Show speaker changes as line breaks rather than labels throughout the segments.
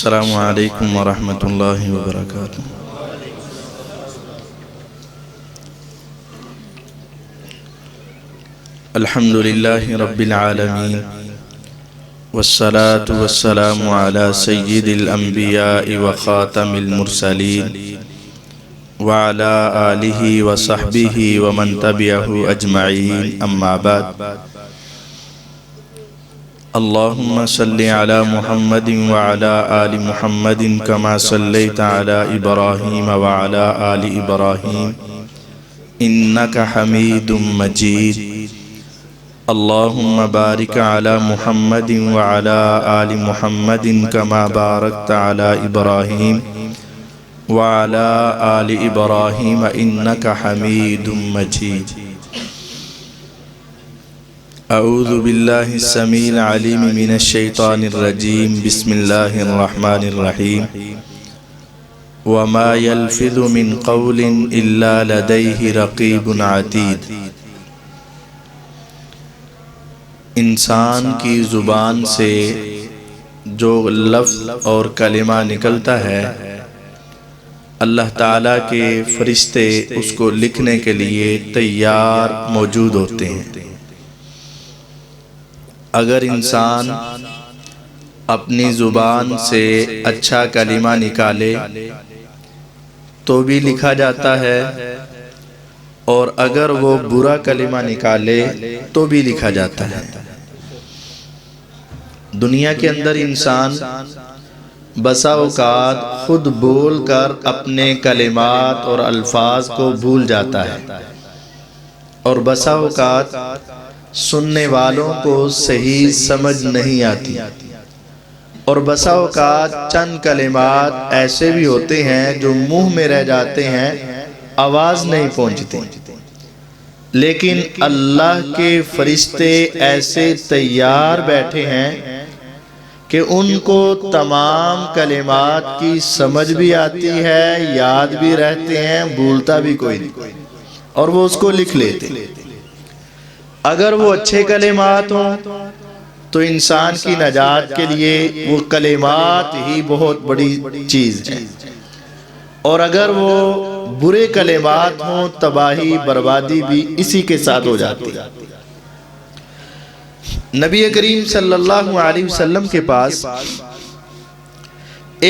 السلام علیکم ورحمۃ اللہ وبرکاتہ۔ الحمد للہ رب العالمین والصلاة والسلام علی سید الانبیاء وخاتم المرسلین وعلی آلہ وصحبہ ومن تبعہ اجمعین، اما بعد۔ اللہم صلی علی محمد وعلی آل محمد کما صلیت علی ابراہیم وعلی آل ابراہیم انکا حمید مجید۔ اللہم بارک علی محمد وعلی آل محمد کما بارکت علی ابراہیم وعلی آل ابراہیم انکا حمید مجید۔ اعوذ باللہ السمیع العلیم من الشیطان الرجیم، بسم اللہ الرحمن الرحیم۔ وما یلفظ من قول الا لدیہ رقیب عتید۔ انسان کی زبان سے جو لفظ اور کلمہ نکلتا ہے، اللہ تعالیٰ کے فرشتے اس کو لکھنے کے لیے تیار موجود ہوتے ہیں۔ اگر انسان اپنی زبان سے اچھا کلمہ نکالے تو بھی لکھا جاتا ہے، اور اگر وہ برا کلمہ نکالے تو بھی لکھا جاتا ہے۔ دنیا کے اندر انسان بسا اوقات خود بول کر اپنے کلمات اور الفاظ کو بھول جاتا ہے، اور بسا اوقات سننے والوں کو صحیح سمجھ نہیں آتی، اور بسا اوقات چند کلمات ایسے بھی ہوتے ہیں جو منہ میں رہ جاتے ہیں، آواز نہیں پہنچتی، لیکن اللہ کے فرشتے ایسے تیار بیٹھے ہیں کہ ان کو تمام کلمات کی سمجھ بھی آتی ہے، یاد بھی رہتے ہیں، بھولتا بھی کوئی نہیں، اور وہ اس کو لکھ لیتے۔ اگر وہ اچھے کلمات ہوں تو انسان کی نجات کے لیے وہ کلمات ہی بہت بڑی چیز ہے، اور اگر وہ برے کلمات ہوں تباہی بربادی بھی اسی کے ساتھ ہو جاتی ہے۔ نبی کریم صلی اللہ علیہ وسلم کے پاس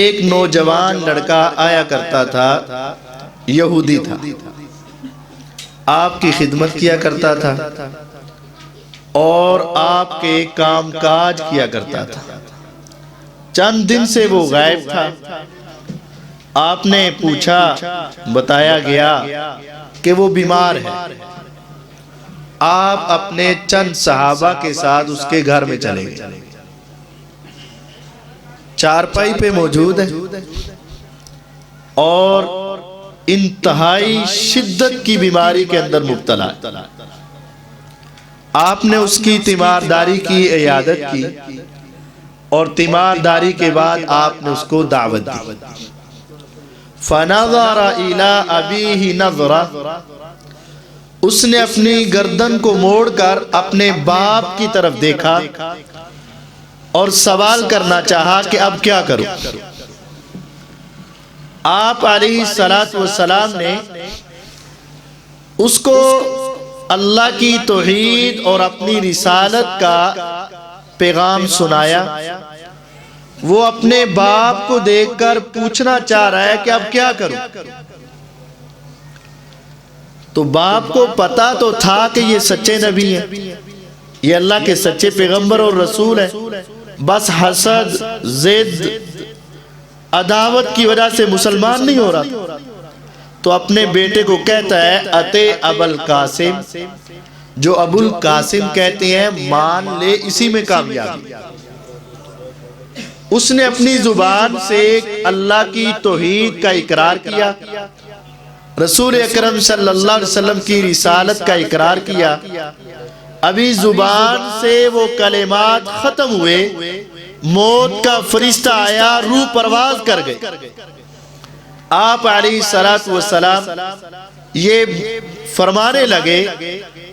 ایک نوجوان لڑکا آیا کرتا تھا، یہودی تھا، آپ کی خدمت کیا کرتا تھا اور آپ کے کام کاج کیا کرتا تھا۔ چند دن سے وہ غائب تھا۔ آپ نے پوچھا، بتایا گیا کہ وہ بیمار ہے۔ آپ اپنے چند صحابہ کے ساتھ اس کے گھر میں چلے گئے۔ چارپائی پہ موجود ہے اور انتہائی شدت کی بیماری کے اندر مبتلا ہے۔ آپ نے اس کی تیمارداری کی، عیادت کی، اور تیمارداری کے بعد آپ نے اس کو دعوت دی۔ فَنَظَرَ إِلَىٰ أَبِيهِ نَظْرًا، اس نے اپنی گردن کو موڑ کر اپنے باپ کی طرف دیکھا اور سوال کرنا چاہا کہ اب کیا کروں۔ آپ علیہ السلام نے اس کو اللہ کی توحید اور اپنی رسالت کا پیغام سنایا۔ وہ اپنے باپ کو دیکھ کر پوچھنا چاہ رہا ہے کہ اب کیا کروں۔ تو باپ کو پتا تو تھا کہ یہ سچے نبی ہیں، یہ اللہ کے سچے پیغمبر اور رسول ہیں، بس حسد، ضد، عداوت کی وجہ سے مسلمان نہیں ہو رہا۔ تو اپنے بیٹے کو کہتا ہے، اتے ابو القاسم، جو ابو القاسم کہتے ہیں مان لے اسی میں کامیابی۔ اس نے اپنی زبان سے اللہ کی توحید کا اقرار کیا، رسول اکرم صلی اللہ علیہ وسلم کی رسالت کا اقرار کیا۔ ابھی زبان سے وہ کلمات ختم ہوئے، موت کا فرشتہ آیا، روح پرواز کر گئے۔ آپ علیہ السلام یہ فرمانے لگے،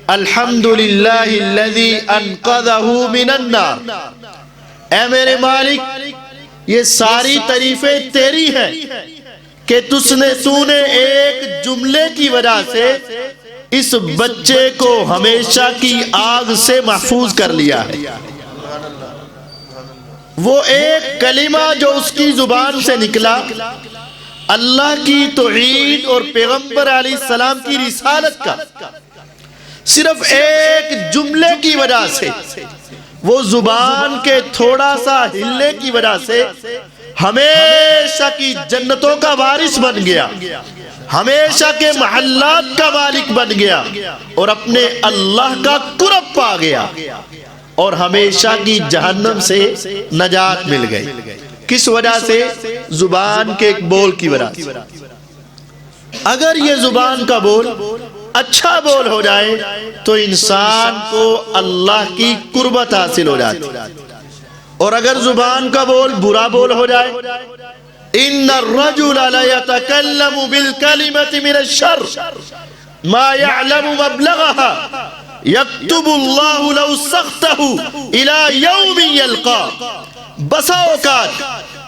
الحمدللہ الذی انقذہ من النار، اے میرے مالک، یہ ساری تعریفیں تیری ہیں کہ تو نے ایک جملے کی وجہ سے اس بچے کو ہمیشہ کی آگ سے محفوظ کر لیا ہے۔ وہ ایک کلمہ جو اس کی زبان سے نکلا، اللہ کی توحید اور پیغمبر علیہ السلام کی رسالت کا، صرف ایک جملے کی وجہ سے، وہ زبان کے تھوڑا سا ہلنے کی وجہ سے ہمیشہ کی جنتوں کا وارث بن گیا، ہمیشہ کے محلات کا مالک بن گیا، اور اپنے اللہ کا قرب پا گیا، اور ہمیشہ کی جہنم سے نجات مل گئی۔ کس وجہ سے؟ زبان کے ایک بول کی وجہ سے۔ اگر یہ زبان کا بول اچھا بول ہو جائے تو انسان کو اللہ کی قربت حاصل ہو جاتی، اور اگر زبان کا بول برا بول ہو جائے، ان الرجل لیتکلم بالکلمۃ من الشر ما يعلم مبلغها یکتب اللہ لو سختہ الى یوم یلقا۔ بسا اوقات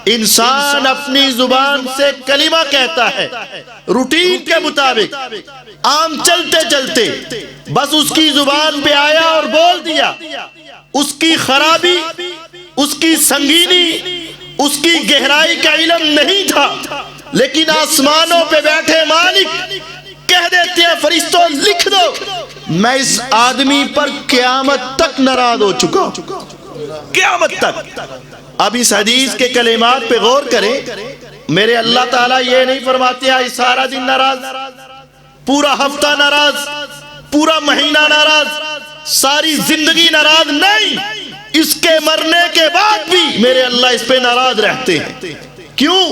انسان اپنی زبان سے کلمہ کہتا ہے روٹین کے مطابق، عام چلتے چلتے بس اس کی زبان پہ آیا اور بول دیا، اس کی خرابی، اس کی سنگینی، اس کی گہرائی کا علم نہیں تھا، لیکن آسمانوں پہ بیٹھے مالک کہہ دیتے ہیں فرشتوں لکھ دو، میں اس آدمی پر قیامت تک ناراض ہو چکا ہوں، قیامت تک۔ اب اس حدیث کے کلمات پہ غور کریں، میرے اللہ تعالیٰ یہ نہیں فرماتے آج سارا دن ناراض، پورا ہفتہ ناراض، پورا مہینہ ناراض، ساری زندگی ناراض، نہیں، اس کے مرنے کے بعد بھی میرے اللہ اس پہ ناراض رہتے ہیں۔ کیوں؟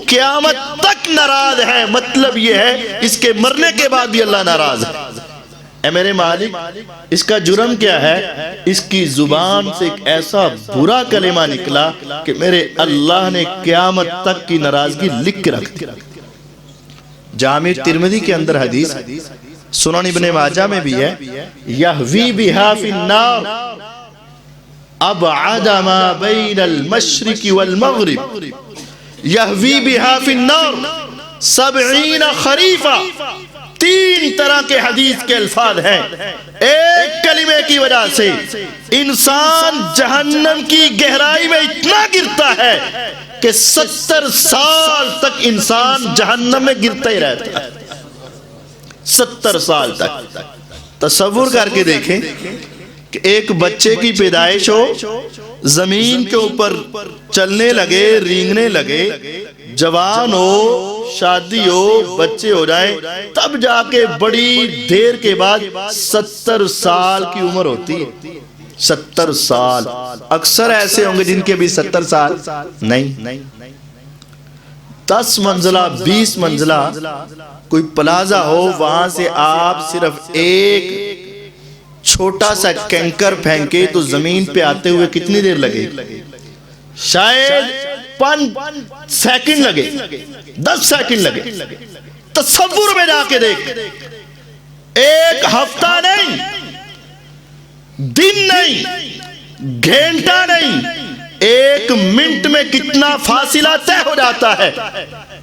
قیامت تک ناراض ہے، مطلب یہ ہے اس کے مرنے کے بعد بھی اللہ ناراض ہے۔ اے میرے مالک، اس کا جرم کیا ہے؟ اس کی زبان سے ایک ایسا برا کلمہ نکلا کہ میرے اللہ نے قیامت تک کی ناراضگی لکھ کے رکھ دی۔ جامع ترمذی کے اندر حدیث، سنن ابن ماجہ میں بھی ہے، یہوی بہا فی النار ابعد ما بین المشرق والمغرب، یہوی بہا فی النار 70 خریفہ۔ تین طرح کے حدیث کے الفاظ ہیں، ایک کلمے کی وجہ سے انسان جہنم کی گہرائی میں اتنا گرتا ہے کہ 70 سال تک انسان جہنم میں گرتا ہی رہتا ہے، 70 سال تک۔ تصور کر کے دیکھیں کہ ایک بچے کی پیدائش ہو، زمین کے اوپر چلنے لگے، رینگنے لگے، جوان ہو، شادی ہو، بچے ہو جائیں، تب جا کے بڑی دیر کے بعد 70 سال کی عمر ہوتی ہے۔ 70 سال، اکثر ایسے ہوں گے جن کے بھی 70 سال نہیں۔ 10 منزلہ 20 منزلہ کوئی پلازا ہو، وہاں سے آپ صرف ایک چھوٹا سا کینکر پھینکے تو زمین پہ آتے ہوئے کتنی دیر لگے؟ شاید 5 سیکنڈ لگے، 10 سیکنڈ لگے۔ تصور میں جا کے دیکھ، ایک ہفتہ نہیں، دن نہیں، گھنٹہ نہیں، ایک منٹ میں کتنا فاصلہ طے ہو جاتا ہے۔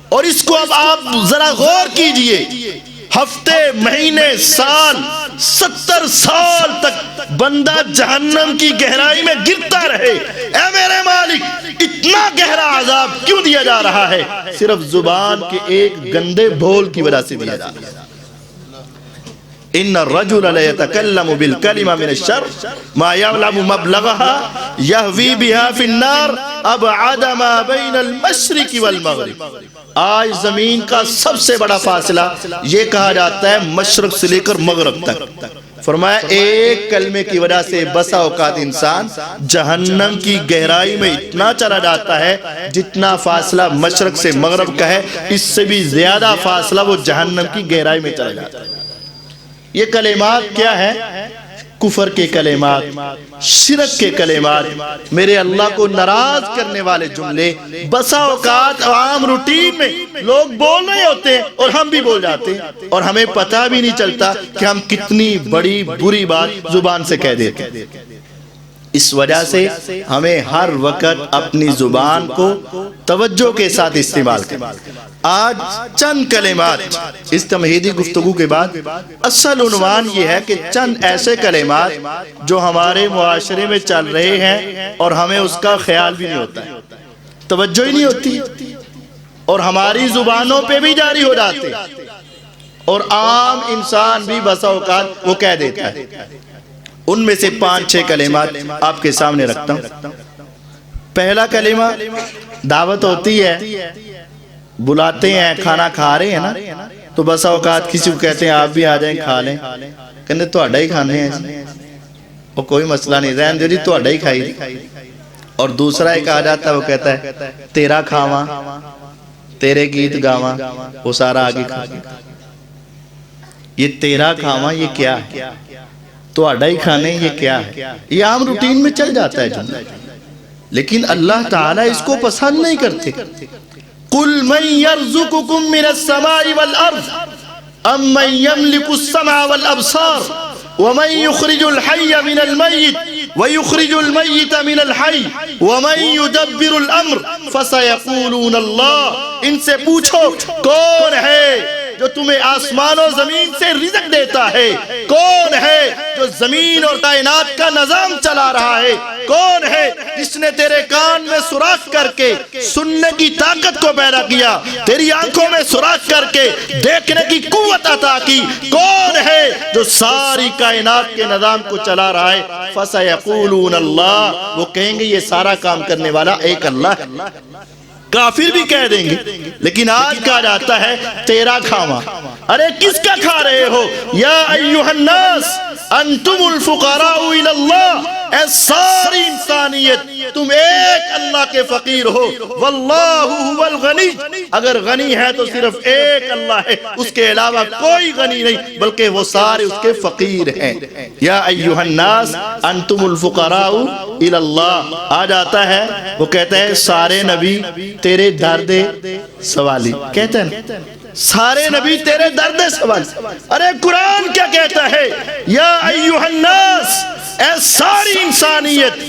اور اس کو اب آپ ذرا غور کیجئے، ہفتے، مہینے، سال، 70 سال تک بندہ جہنم کی گہرائی میں گرتا رہے۔ اے میرے مالک، اتنا گہرا عذاب کیوں دیا جا رہا ہے؟ صرف زبان کے ایک گندے بول کی وجہ سے دیا جا رہا ہے۔ ان الرجل لیتکلم بالکلمہ من الشر ما یعلم مبلغها یہوی بها فی النار ابعد ما بین المشرق والمغرب۔ آج زمین کا سب سے بڑا فاصلہ یہ کہا جاتا ہے مشرق سے لے کر مغرب تک۔ فرمایا ایک کلمے کی وجہ سے بسا اوقات انسان جہنم کی گہرائی میں اتنا چلا جاتا ہے جتنا فاصلہ مشرق سے مغرب کا ہے، اس سے بھی زیادہ فاصلہ وہ جہنم کی گہرائی میں چلا جاتا ہے۔ یہ کلمات کیا ہے؟ کفر کے کلمات، شرک کے کلمات، میرے اللہ کو ناراض کرنے والے جملے۔ بسا اوقات عام روٹین میں لوگ بول رہے ہوتے ہیں اور ہم بھی بول جاتے ہیں، اور ہمیں پتہ بھی نہیں چلتا کہ ہم کتنی بڑی بری بات زبان سے کہہ دیتے ہیں۔ اس وجہ سے ہمیں ہر وقت اپنی زبان کو توجہ کے ساتھ استعمال کریں۔ آج چند کلمات اس تمہیدی گفتگو کے بعد اصل عنوان یہ ہے کہ چند ایسے کلمات جو ہمارے معاشرے میں چل رہے ہیں اور ہمیں اس کا خیال بھی نہیں ہوتا ہے، توجہ ہی نہیں ہوتی، اور ہماری زبانوں پہ بھی جاری ہو جاتے ہیں، اور عام انسان بھی بسا اوقات وہ کہہ دیتا ہے۔ ان میں سے 5-6 کلمات آپ کے سامنے رکھتا ہوں۔ پہلا کلمہ، دعوت ہوتی ہے، بلاتے ہیں، کھانا کھا رہے ہیں نا، تو بسا اوقات کسی کو کہتے ہیں آپ بھی آ جائیں کھا لیں، کہتے تہاڈا ہی کھانے ہیں جی، وہ کوئی مسئلہ نہیں، رہن دو جی تہاڈا ہی کھائی۔ اور دوسرا ایک آ جاتا ہے، وہ کہتا ہے تیرا کھاواں، تیرے گیت گاواں، وہ سارا آگے کھا گیا۔ یہ تیرا کھاواں یہ کیا ہے؟ تہاڈا ہی کھانے یہ کیا ہے؟ یہ عام روٹین میں چل جاتا ہے جملہ، لیکن اللہ تعالیٰ اس کو پسند نہیں کرتے۔ قُلْ مَنْ يَرْزُقُكُم مِّنَ السَّمَاءِ وَالْأَرْضِ أَمَّن يَمْلِكُ السَّمْعَ وَالْأَبْصَارَ وَمَن يُخْرِجُ الْحَيَّ مِنَ الْمَيِّتِ وَيُخْرِجُ الْمَيِّتَ مِنَ الْحَيِّ وَمَن يُدَبِّرُ الْأَمْرَ فَسَيَقُولُونَ اللَّهُ۔ ان سے پوچھو کون ہے جو تمہیں آسمان و زمین سے رزق دیتا ہے؟ کون ہے جو زمین اور کائنات کا نظام چلا رہا ہے؟ کون ہے جس نے تیرے کان میں سوراخ کر کے سننے کی طاقت کو پیدا کیا، تیری آنکھوں میں سوراخ کر کے دیکھنے کی قوت عطا کی؟ کون ہے جو ساری کائنات کے نظام کو چلا رہا ہے؟ فَسَيَقُولُونَ اللَّهُ، وہ کہیں گے یہ سارا کام کرنے والا ایک اللہ ہے۔ کافر بھی کہہ دیں گے، لیکن آج کہا جاتا ہے تیرا کھاواں۔ ارے کس کا کھا رہے ہو؟ یا ایھا الناس انتم الفقراء الی اللہ، اے ساری انسانیت تم ایک اللہ کے فقیر ہو۔ واللہ هو الغنی، اگر غنی ہے تو صرف ایک اللہ ہے، اس کے علاوہ کوئی غنی نہیں، بلکہ وہ سارے اس کے فقیر ہیں۔ یا ایھا الناس انتم الفقراء الی اللہ آ جاتا ہے، وہ کہتا ہے سارے نبی تیرے درد سوالی، کہتے ہیں سارے نبی تیرے درد سوالی۔ ارے قرآن کیا کہتا ہے؟ یا ایھا الناس، اے ساری انسانیت،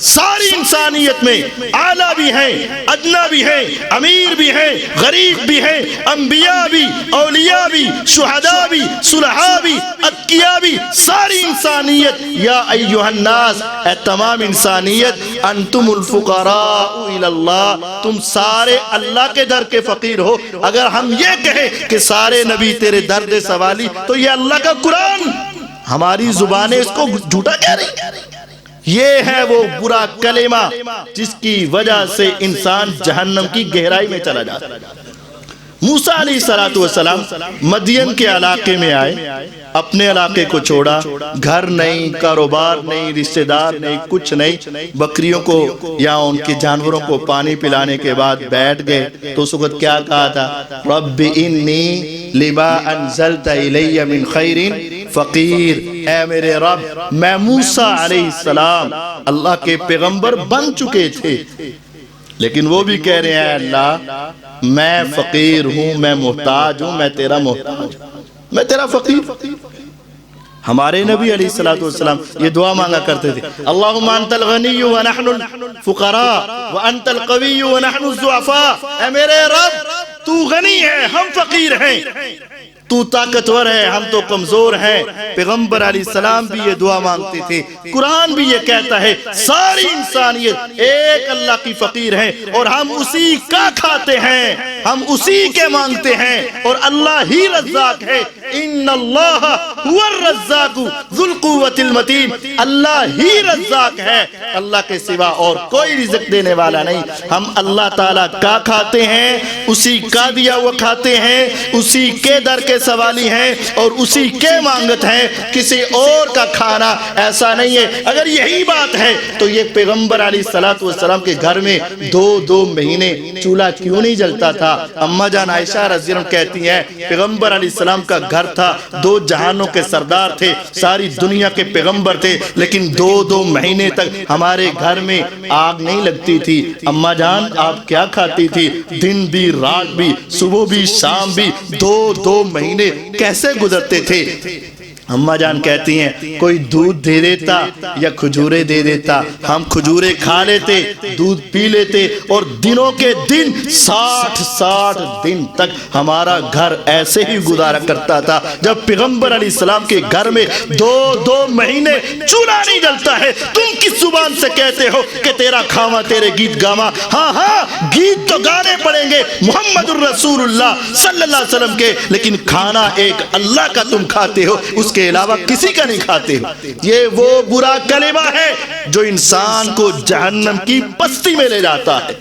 ساری انسانیت میں اعلیٰ بھی ہیں، ادنا بھی ہیں، امیر بھی ہیں، غریب بھی ہیں، انبیاء بھی، اولیاء بھی، شہداء بھی، صلحاء بھی، اتقیاء بھی، ساری انسانیت۔ یا ایھا الناس، اے تمام انسانیت، انتم الفقراء الی اللہ، تم سارے اللہ کے در کے فقیر ہو۔ اگر ہم یہ کہیں کہ سارے نبی تیرے درد سوالی، تو یہ اللہ کا قرآن، ہماری زبانیں اس کو جھوٹا کہہ رہی۔ یہ ہے وہ برا کلمہ جس کی وجہ سے انسان جہنم کی گہرائی میں چلا جاتا ہے۔ موسیٰ علیہ السلام مدین کے علاقے میں آئے، اپنے علاقے کو چھوڑا، گھر نہیں، کاروبار نہیں، رشتہ دار نہیں، کچھ نہیں، بکریوں کو یا ان کے جانوروں کو پانی پلانے کے بعد بیٹھ گئے تو اس وقت کیا کہا تھا؟ رب انی لما انزلت الی من خیر فقیر، اے میرے رب، میں موسیٰ علیہ السلام اللہ کے پیغمبر بن چکے تھے، لیکن وہ بھی کہہ رہے ہیں اللہ میں فقیر ہوں، میں محتاج ہوں، میں تیرا محتاج ہوں، میں تیرا فقیر۔ ہمارے نبی علیہ السلام یہ دعا مانگا کرتے تھے، اللہم انت الغنی ونحن الفقراء وانت القوی ونحن الضعفاء، اے میرے رب تو غنی ہے، ہم فقیر ہیں، تو طاقتور ہے، ہم تو کمزور ہیں۔ پیغمبر علیہ السلام بھی یہ دعا مانگتے تھے، قرآن بھی یہ کہتا ہے ساری انسانیت ایک اللہ کی فقیر ہے، اور ہم اسی کا کھاتے ہیں، ہم اسی کے مانگتے ہیں، اور اللہ ہی رزاق ہے۔ ان اللہ هو الرزاق ذو القوة المتین، اللہ ہی رزاق ہے، اللہ کے سوا اور کوئی رزق دینے والا نہیں۔ ہم اللہ تعالیٰ کا کھاتے ہیں، اسی کا دیا وہ کھاتے ہیں، اسی کے در کے سوالی ہیں، اور اسی کے مانگت ہیں، کسی اور کا کھانا ایسا نہیں ہے۔ اگر یہی بات ہے تو یہ پیغمبر علیہ السلام کے گھر میں 2 مہینے چولہا کیوں نہیں جلتا تھا؟ اماں جان عائشہ رضی اللہ عنہا کہتی ہیں پیغمبر علیہ السلام کا گھر تھا، 2 جہانوں کے سردار تھے، ساری دنیا کے پیغمبر تھے، لیکن 2 مہینے تک ہمارے گھر میں آگ نہیں لگتی تھی۔ اماں جان آپ کیا کھاتی تھی؟ دن بھی رات بھی، صبح بھی شام بھی، 2 مہینے کیسے گزرتے تھے؟ اماں جان کہتی ہیں کوئی دودھ دے دیتا یا کھجورے دے دیتا، ہم کھجورے کھا لیتے، دودھ پی لیتے، اور دنوں کے دن 60 دن تک ہمارا گھر ایسے ہی گزارا کرتا تھا۔ جب پیغمبر علیہ السلام کے گھر میں 2 مہینے چولہا نہیں جلتا ہے، تم کس زبان سے کہتے ہو کہ تیرا کھاوا تیرے گیت گاوا؟ ہاں گیت تو گانے پڑیں گے محمد الرسول اللہ صلی اللہ علیہ وسلم کے، لیکن کھانا ایک اللہ کا تم کھاتے ہو، اس کے علاوہ کسی کا نہیں کھاتے ہو۔ یہ وہ برا کلمہ ہے جو انسان کو جہنم کی پستی میں لے جاتا ہے۔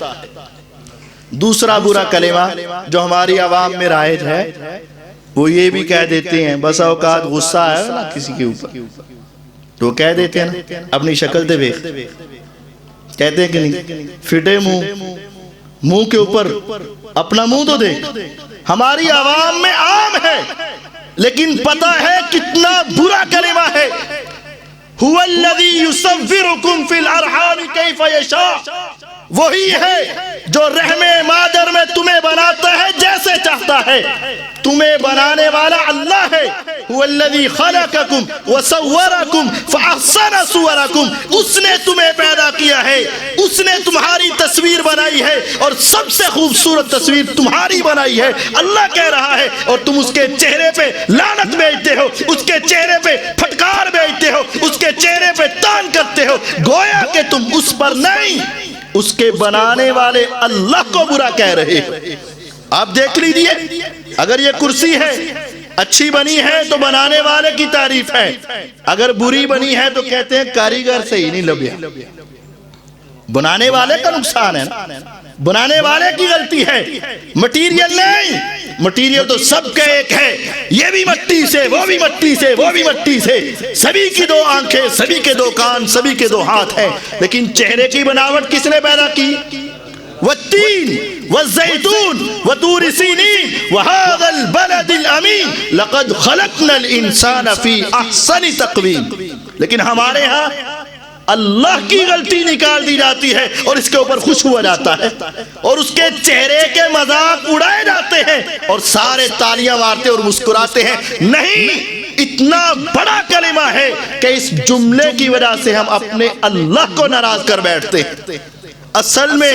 دوسرا برا کلمہ جو ہماری عوام میں رائج ہے، وہ یہ بھی کہہ دیتے ہیں، بسا اوقات غصہ آئے نا کسی کے اوپر تو کہہ دیتے ہیں نا اپنی شکل دے بیخ، کہتے ہیں کہ نہیں فٹے منہ کے اوپر اپنا منہ تو دیکھ۔ ہماری عوام میں عام ہے، لیکن پتہ ہے کتنا برا کلمہ ہے۔ هو الذی یصورکم فی الارحام کیف یشاء، وہی ہے جو رحم مادر میں تمہیں بناتا ہے جیسے چاہتا ہے۔ تمہیں بنانے والا اللہ ہے۔ هو الذی خلقکم وصورکم فاحسن صورکم، اس نے تمہیں پیدا کیا ہے، اس نے تمہاری تصویر بنائی ہے، اور سب سے خوبصورت تصویر تمہاری بنائی ہے۔ اللہ کہہ رہا ہے، اور تم اس کے چہرے پہ لعنت بھیجتے ہو، اس کے چہرے پہ پھٹکار بھیجتے ہو، اس کے چہرے پہ تان کرتے ہو، گویا کہ تم اس پر نہیں، اس کے بنانے والے اللہ کو برا کہہ رہے ہو۔ آپ دیکھ لیجئے، اگر یہ کرسی ہے اچھی بنی ہے تو بنانے والے کی تعریف ہے، اگر بری بنی ہے تو کہتے ہیں کاریگر سے ہی نہیں لبیا۔ بنانے والے کا نقصان ہے نا، بنانے والے کی غلطی ہے، مٹیریل نہیں۔ مٹیریل تو سب کا ایک ہے، یہ بھی مٹی سے، وہ بھی مٹی سے، وہ بھی مٹی سے، سبھی کی 2 آنکھیں، سبھی کے 2 کان، سبھی کے 2 ہاتھ ہیں، لیکن چہرے کی بناوٹ کس نے پیدا کی؟ والتین والزیتون وطور سینین وهذا البلد الامین لقد خلقنا الانسان فی احسن تقویم۔ لیکن ہمارے ہاں اللہ کی غلطی نکال دی جاتی ہے اور اس کے اوپر خوش ہوا جاتا ہے، اور اس کے چہرے کے مذاق اڑائے جاتے ہیں، اور سارے تالیاں مارتے اور مسکراتے ہیں۔ نہیں، اتنا بڑا کلمہ ہے کہ اس جملے کی وجہ سے ہم اپنے اللہ کو ناراض کر بیٹھتے ہیں۔ اصل میں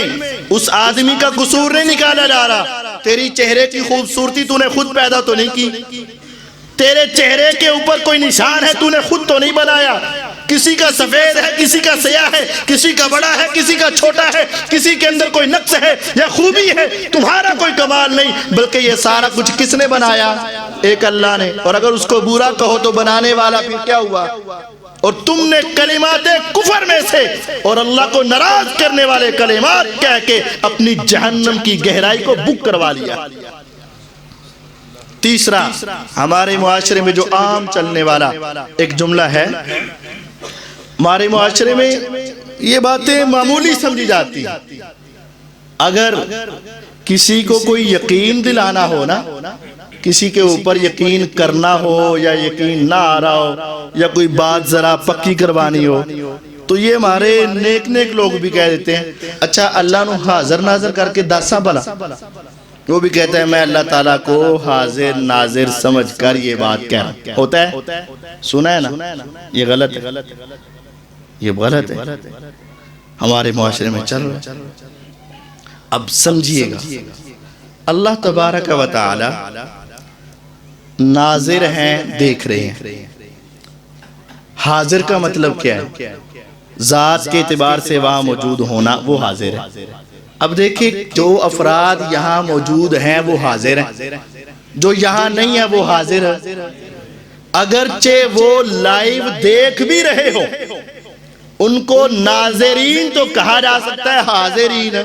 اس آدمی کا قصور نہیں نکالا جا رہا، تیری چہرے کی خوبصورتی تو نے خود پیدا تو نہیں کی، تیرے چہرے کے اوپر کوئی نشان ہے تو نے خود تو نہیں بنایا۔ کسی کا سفید ہے، کسی کا سیاہ ہے، کسی کا بڑا ہے، کسی کا چھوٹا ہے، کسی کے اندر کوئی نقص ہے یا خوبی ہے، تمہارا کوئی کمال نہیں، بلکہ یہ سارا کچھ کس نے بنایا؟ ایک اللہ نے۔ اور اگر اس کو برا کہو تو بنانے والا پھر کیا ہوا؟ اور تم نے کلمات کفر میں سے اور اللہ کو ناراض کرنے والے کلمات کہہ کے اپنی جہنم کی گہرائی کو بک کروا لیا۔ تیسرا، ہمارے معاشرے میں جو عام چلنے والا ایک جملہ ہے، ہمارے معاشرے میں یہ باتیں معمولی سمجھی جاتی ہیں۔ اگر کسی کو کوئی یقین دلانا ہو نا، کسی کے اوپر یقین کرنا ہو یا یقین نہ آ رہا ہو یا کوئی بات ذرا پکی کروانی ہو، تو یہ ہمارے نیک نیک لوگ بھی کہہ دیتے ہیں اچھا اللہ نو حاضر ناظر کر کے داسا بلا۔ وہ بھی کہتا ہے میں اللہ تعالیٰ کو حاضر ناظر سمجھ کر یہ بات کہہ رہا۔ ہوتا ہے؟ سنا ہے نا؟ یہ غلط ہے، یہ غلط ہے، ہمارے معاشرے میں چل رہا ہے۔ اب سمجھئے گا، اللہ تبارک و تعالی ناظر ہیں، دیکھ رہے ہیں۔ حاضر کا مطلب کیا ہے؟ ذات کے اعتبار سے وہاں موجود ہونا، وہ حاضر ہے۔ اب دیکھیں جو افراد یہاں موجود ہیں وہ حاضر ہیں، جو یہاں نہیں ہے وہ حاضر ہے۔ اگرچہ وہ لائیو دیکھ بھی رہے ہو، ان کو ناظرین تو کہا جا سکتا ہے، حاضرین۔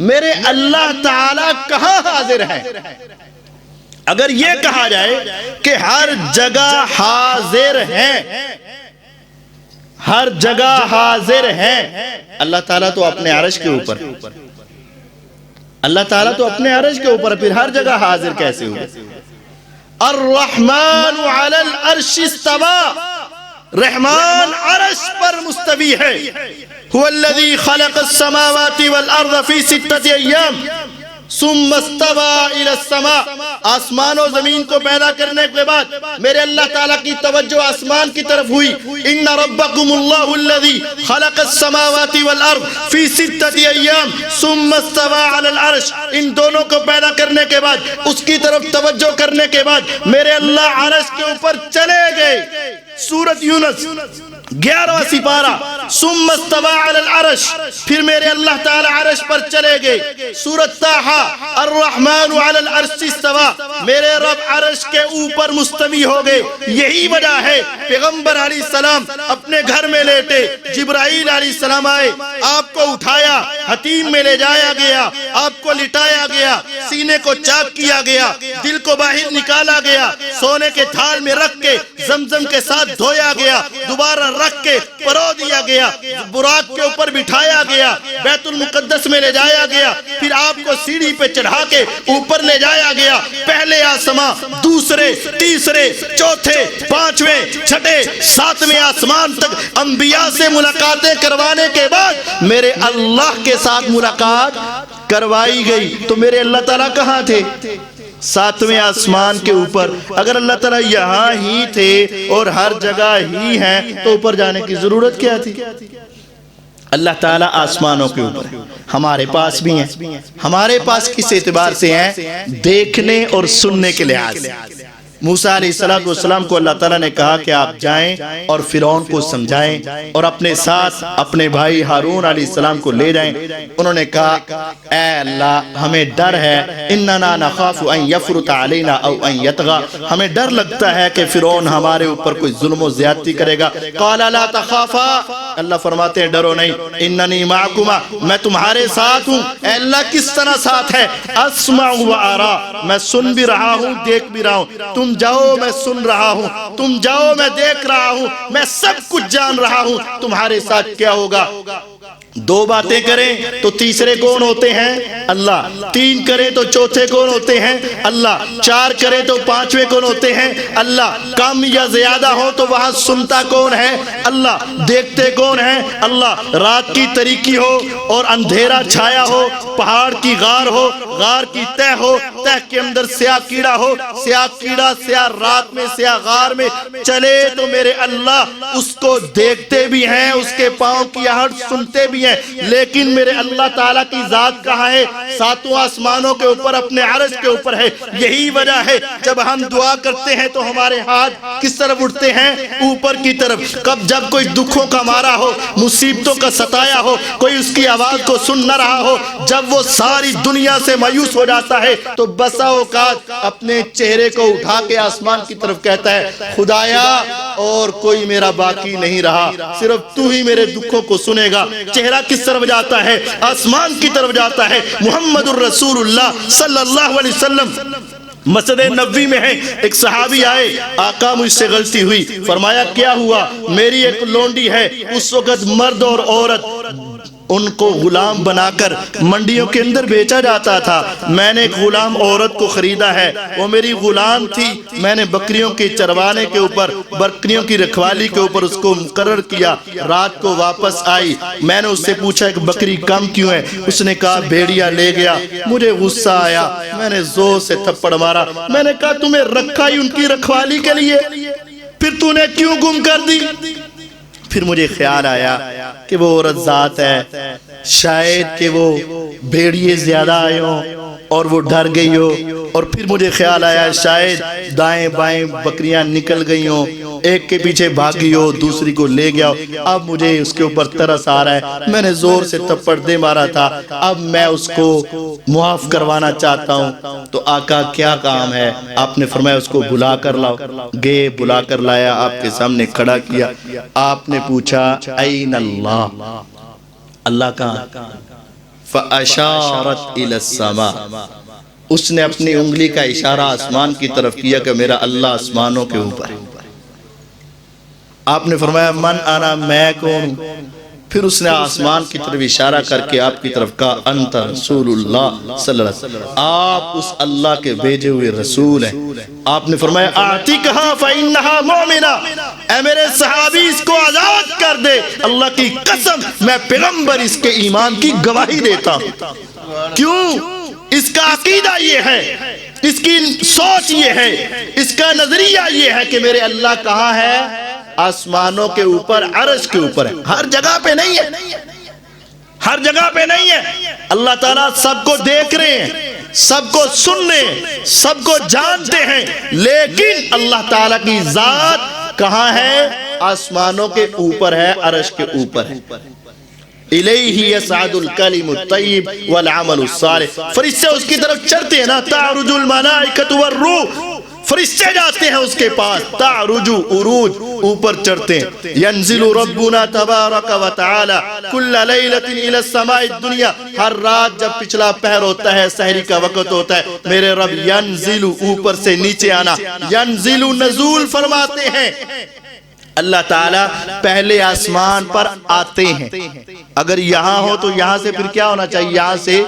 میرے اللہ تعالیٰ کہاں حاضر ہے؟ اگر یہ کہا جائے کہ ہر جگہ حاضر ہیں، ہر جگہ حاضر ہیں، اللہ تعالیٰ تو اپنے عرش کے اوپر، اللہ تعالیٰ تو اپنے عرش کے اوپر، پھر ہر جگہ حاضر کیسے ہو؟ الرحمن علی العرش استوى، رحمان عرش پر مستوی ہے۔ هو الذی خلق السماوات والارض فی 6 ایام ثم استوى الى السماء، آسمان و زمین کو پیدا کرنے کے بعد میرے اللہ تعالیٰ کی توجہ آسمان کی طرف ہوئی. ان ربکم اللہ الذی خلق السماوات والارض فی 6 ایام ثم استوى علی العرش. ان دونوں کو پیدا کرنے کے بعد، اس کی طرف توجہ کرنے کے بعد میرے اللہ عرش کے اوپر چلے گئے. سورۃ یونس 11واں سپارہ. ثم استوى علی العرش، پھر میرے اللہ تعالی عرش پر چلے گئے. سورۃ طٰہٰ الرحمن علی العرش استوى، میرے رب عرش کے اوپر مستوی ہو گئے. یہی وجہ ہے پیغمبر علیہ السلام اپنے گھر میں لیٹے، جبرائیل علیہ السلام آئے، آپ کو اٹھایا، حتیم میں لے جایا گیا، آپ کو لٹایا گیا، سینے کو چاک کیا گیا، دل کو باہر نکالا گیا، سونے کے تھال میں رکھ کے زمزم کے ساتھ دھویا گیا، دوبارہ رکھ کے پرو دیا گیا، براق کے اوپر بٹھایا گیا، بیت المقدس میں لے جایا گیا، پھر آپ کو سیڑھی پہ چڑھا کے اوپر لے جایا گیا. پہلے آسمان، دوسرے، تیسرے، چوتھے، پانچویں، چھٹے، ساتویں آسمان تک انبیاء سے ملاقاتیں کروانے کے بعد میرے اللہ کے ساتھ ملاقات کروائی گئی. تو میرے اللہ تعالیٰ کہاں تھے؟ 7ویں آسمان کے اوپر. اگر اللہ تعالیٰ یہاں ہی تھے اور ہر جگہ ہی ہیں تو اوپر جانے کی ضرورت کیا تھی؟ اللہ تعالیٰ آسمانوں کے اوپر، ہمارے پاس بھی ہیں. ہمارے پاس کس اعتبار سے ہیں؟ دیکھنے اور سننے کے لحاظ سے. موسیٰ علیہ السلام کو اللہ تعالیٰ نے کہا کہ آپ جائیں اور فرعون کو سمجھائیں اور اپنے ساتھ اپنے بھائی ہارون علیہ السلام کو لے جائیں. انہوں نے کہا اے اللہ ہمیں ڈر ہے، اننا نخاف ان یفرط علینا او ان یطغى، ہمیں ڈر لگتا ہے کہ فرعون ہمارے اوپر کوئی ظلم و زیادتی کرے گا. قال لا تخافا، اللہ فرماتے ہیں ڈرو نہیں، اننی معکما، میں تمہارے ساتھ ہوں. اے اللہ کس طرح ساتھ ہے؟ اسمع و ارا، میں سن بھی رہا ہوں، دیکھ بھی رہا ہوں. تم جاؤ میں سن رہا ہوں، تم جاؤ میں دیکھ رہا ہوں، میں سب کچھ جان رہا ہوں. تمہارے ساتھ کیا ہوگا؟ 2 باتیں کریں تو تیسرے کون ہوتے ہیں؟ اللہ. 3 کریں تو چوتھے کون ہوتے ہیں؟ اللہ. 4 کریں تو 5ویں کون ہوتے ہیں؟ اللہ. کم یا زیادہ ہو تو وہاں سنتا کون ہے؟ اللہ. دیکھتے کون ہیں؟ اللہ. رات کی تاریکی ہو اور اندھیرا چھایا ہو، پہاڑ کی غار ہو، غار کی تہ ہو، تہ کے اندر سیاہ کیڑا ہو، سیاہ کیڑا سیاہ رات میں سیاہ غار میں چلے تو میرے اللہ اس کو دیکھتے بھی ہیں، اس کے پاؤں کی آہٹ سنتے بھی ہیں. لیکن میرے اللہ تعالیٰ کی ذات کہاں ہے؟ 7 آسمانوں کے اوپر، اپنے عرش کے اوپر ہے. یہی وجہ ہے جب ہم دعا کرتے ہیں تو ہمارے ہاتھ کس طرف اٹھتے ہیں؟ اوپر کی طرف. جب کوئی دکھوں کا مارا ہو، مصیبتوں کا ستایا ہو، کوئی اس کی آواز کو سن نہ رہا ہو، جب وہ ساری دنیا سے مایوس ہو جاتا ہے تو بسا اوقات اپنے چہرے کو اٹھا کے آسمان کی طرف کہتا ہے خدایا اور کوئی میرا باقی نہیں رہا، صرف تو ہی میرے دکھوں کو سنے گا. چہرہ کس طرف جاتا ہے؟ آسمان کی طرف جاتا ہے. محمد الرسول اللہ صلی اللہ علیہ وسلم مسجد نبوی میں ہے. ایک صحابی آئے، آقا مجھ سے غلطی ہوئی. فرمایا کیا ہوا؟ میری ایک لونڈی ہے، اس وقت مرد اور عورت ان کو غلام بنا کر منڈیوں کے اندر بیچا جاتا تھا. میں نے ایک غلام عورت کو خریدا ہے، وہ میری غلام تھی. میں نے بکریوں کے چروانے کے اوپر، بکریوں کی رکھوالی کے اوپر اس کو مقرر کیا. رات کو واپس آئی، میں نے اس سے پوچھا کہ بکری کم کیوں ہے؟ اس نے کہا بھیڑیا لے گیا. مجھے غصہ آیا، میں نے زور سے تھپڑ مارا. میں نے کہا تمہیں رکھا ہی ان کی رکھوالی کے لیے، پھر تو نے کیوں گم کر دی؟ پھر مجھے خیال آیا کہ وہ عورت ذات ہے، شاید کہ وہ بھیڑیے زیادہ آئے ہوں اور وہ ڈر گئی ہو. اور پھر مجھے خیال آیا شاید دائیں بائیں بکریاں نکل گئی ہوں، ایک کے پیچھے بھاگی ہو، دوسری کو لے گیا ہو. اب مجھے اس کے اوپر ترس آ رہا ہے. میں نے زور سے تھپڑ دے مارا تھا، اب میں اس کو معاف کروانا چاہتا ہوں. تو آقا کیا کام ہے؟ آپ نے فرمایا اس کو بلا کر لاؤ. گئے، بلا کر لایا، آپ کے سامنے کھڑا کیا. آپ نے پوچھا این اللہ، اللہ کہاں؟ فاشارت الی السماء، اس نے اپنی انگلی کا اشارہ آسمان کی طرف کیا کہ میرا اللہ آسمانوں کے اوپر ہے. آپ نے فرمایا من انا، میں کون ہوں؟ پھر اس نے آسمان کی طرف اشارہ کر کے آپ کی طرف کہا انت رسول اللہ صلی اللہ علیہ وسلم، آپ اس اللہ کے بھیجے ہوئے رسول ہیں. آپ نے فرمایا اعتقها فإنها مؤمنہ، اے میرے صحابی اس کو آزاد کر دے. اللہ کی قسم میں پیغمبر اس کے ایمان کی گواہی دیتا ہوں. کیوں؟ اس کا عقیدہ یہ ہے، اس کی سوچ یہ ہے، اس کا نظریہ یہ ہے کہ میرے اللہ کہاں ہے؟ آسمانوں کے اوپر، عرش کے اوپر ہے، ہر جگہ پہ نہیں ہے، ہر جگہ پہ نہیں ہے۔ اللہ تعالیٰ سب کو دیکھ رہے ہیں، سب کو سن رہے ہیں، سب کو جانتے ہیں، لیکن اللہ تعالیٰ کی ذات کہاں ہے؟ آسمانوں کے اوپر ہے، عرش کے اوپر ہے۔ الیہ یصعد الکلم الطیب والعمل الصالح، فرشتے اس کی طرف چڑھتے ہیں نا، تعرج الملائکۃ والروح، فرشتے جاتے ہیں اس کے پاس، تعرج عروج، اوپر چڑھتے ہیں۔ ینزل ربنا تبارک و تعالی کل لیلۃ الی السماء الدنیا، ہر رات جب پچھلا پہر ہوتا ہے، سحری کا وقت ہوتا ہے، میرے رب ینزل، اوپر سے نیچے آنا، ینزل نزول فرماتے ہیں۔ اللہ تعالیٰ پہلے آسمان پر آتے ہیں، اگر یہاں ہو تو یہاں سے پھر کیا ہونا چاہیے؟ یہاں سے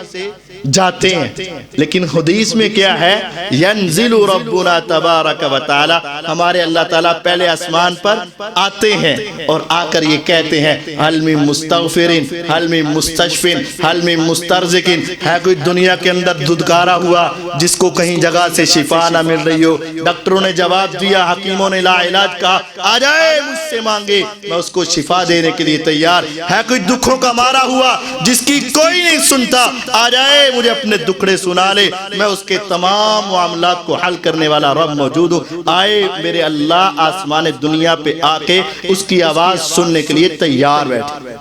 جاتے ہیں، لیکن حدیث میں کیا ہے؟ ینزل ربنا تبارک و تعالی، ہمارے اللہ تعالیٰ پہلے آسمان پر آتے ہیں اور آ کر یہ کہتے ہیں حل من مستغفرین، حل من مستشفین، حل من مسترزقین، ہے کوئی دنیا کے اندر دھدکارا ہوا جس کو کہیں جگہ سے شفا نہ مل رہی ہو؟ ڈاکٹروں نے جواب دیا، حکیموں نے لا علاج کہا، آ جائے مجھ سے مانگے، میں اس کو شفا دینے کے لیے تیار۔ ہے کوئی دکھوں کا مارا ہوا جس کی کوئی نہیں سنتا، آ جائے مجھے اپنے دکھڑے سنا لے، میں اس کے تمام معاملات کو حل کرنے والا رب موجود ہوں۔ آئے میرے اللہ آسمان دنیا پہ آ کے اس کی آواز سننے کے لیے تیار بیٹھے۔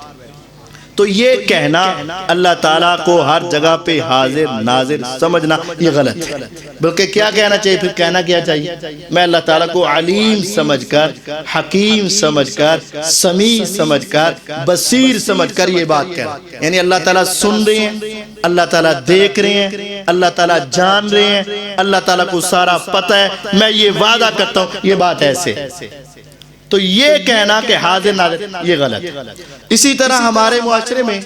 تو یہ کہنا اللہ تعالیٰ کو ہر جگہ پہ حاضر ناظر سمجھنا یہ غلط ہے، بلکہ کیا کہنا چاہیے؟ پھر کہنا کیا چاہیے؟ میں اللہ تعالیٰ کو علیم سمجھ کر، حکیم سمجھ کر، سمیع سمجھ کر، بصیر سمجھ کر یہ بات کہنا، یعنی اللہ تعالیٰ سن رہے ہیں، اللہ تعالیٰ دیکھ رہے ہیں، اللہ تعالیٰ جان رہے ہیں، اللہ تعالیٰ کو سارا پتہ ہے، میں یہ وعدہ کرتا ہوں یہ بات ایسے۔ تو یہ کہنا کہ حاضر ناظر یہ غلط ہے۔ اسی طرح ہمارے معاشرے میں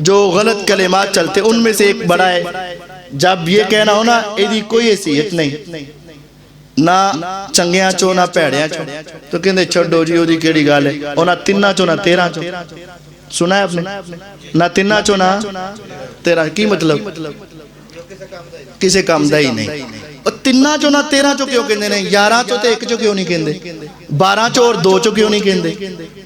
جو غلط کلمات چلتے ان میں سے ایک بڑا ہے، جب یہ کہنا ہو نا ایدی کوئی حیثیت نہیں، نہ چنگیاں چو نہ پیڑیاں چو، تو کہندے چھڑو جی دی کیڑی گال ہے، اور نہ تنہ چو نہ تیرہ چو، سنا ہے آپ نے؟ نہ تنہ چو نہ تیرہ، کی مطلب؟ کسے کام دا ہی نہیں۔ اور تنہ چو نہ تیرہ چو کیوں کہندے نہیں؟ 11 چو تے ایک چو کیوں نہیں کہندے؟ 12 چو اور 2 چو کیوں نہیں کہندے؟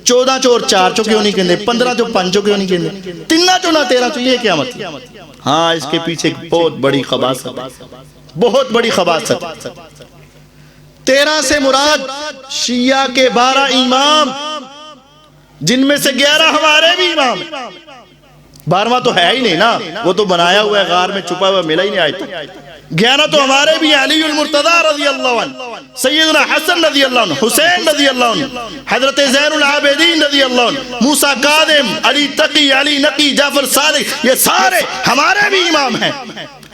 14 چو اور 4 چو کیوں نہیں کہندے؟ 15 چو 5 چو کیوں نہیں کہندے؟ تنہ چو نہ 13 چو، یہ کیا مطلب؟ ہاں اس کے پیچھے ایک بہت بڑی خباثت، بہت بڑی خباثت۔ 13 سے مراد شیعہ کے 12 امام، جن میں سے 11 ہمارے بھی امام ہیں۔ 12واں تو ہے ہی نہیں نا، وہ تو بنایا ہوا ہے، غار میں چھپا ہوا، ملا ہی نہیں آئے تک۔ 11 تو ہمارے بھی، علی المرتضی رضی اللہ عنہ، سیدنا حسن رضی اللہ عنہ، حسین رضی اللہ عنہ، حضرت زین العابدین رضی اللہ عنہ، موسیٰ کاظم، علی تقی، علی نقی، جعفر صادق، یہ سارے ہمارے بھی امام ہیں۔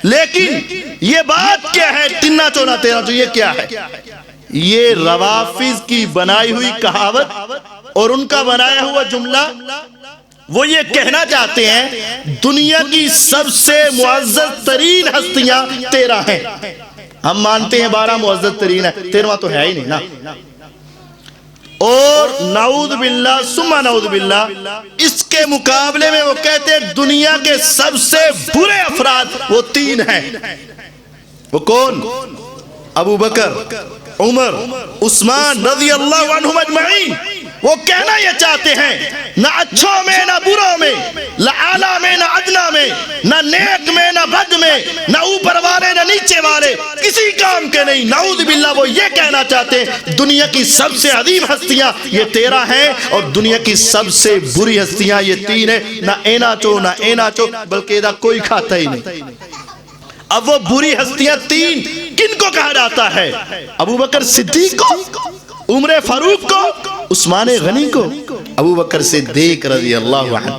لیکن یہ بات کیا ہے؟ تنہ چو نہ تیرہ چو، یہ کیا ہے؟ یہ روافض کی بنائی ہوئی کہاوت اور ان کا بنایا ہوا جملہ۔ وہ یہ کہنا چاہتے ہیں دنیا کی سب سے معزز ترین ہستیاں 13 ہیں، ہم مانتے ہیں 12 معزز ترین ہے، 13واں تو ہے ہی نہیں نا۔ اور نعوذ باللہ ثم نعوذ باللہ، اس کے مقابلے میں وہ کہتے ہیں دنیا کے سب سے برے افراد وہ 3 ہیں۔ وہ کون؟ ابو بکر، عمر، عثمان رضی اللہ عنہم اجمعین۔ وہ کہنا یہ چاہتے ہیں نہ اچھوں میں نہ بروں میں، نہ اعلیٰ میں نہ ادنا میں، نہ نیک میں نہ بد میں، نہ اوپر والے نہ نیچے والے، کسی کام کے نہیں۔ نعوذ باللہ وہ یہ کہنا چاہتے ہیں دنیا کی سب سے عظیم ہستیاں یہ 13 ہیں، اور دنیا کی سب سے بری ہستیاں یہ 3 ہیں۔ نہ اینا چو نہ اینا چو، بلکہ ادھا کوئی کھاتا ہی نہیں۔ اب وہ بری ہستیاں 3 کن کو کہا جاتا ہے؟ ابو بکر صدیق کو، عمر فاروق کو، عثمان غنی کو۔ ابو بکر صدیق رضی اللہ عنہ،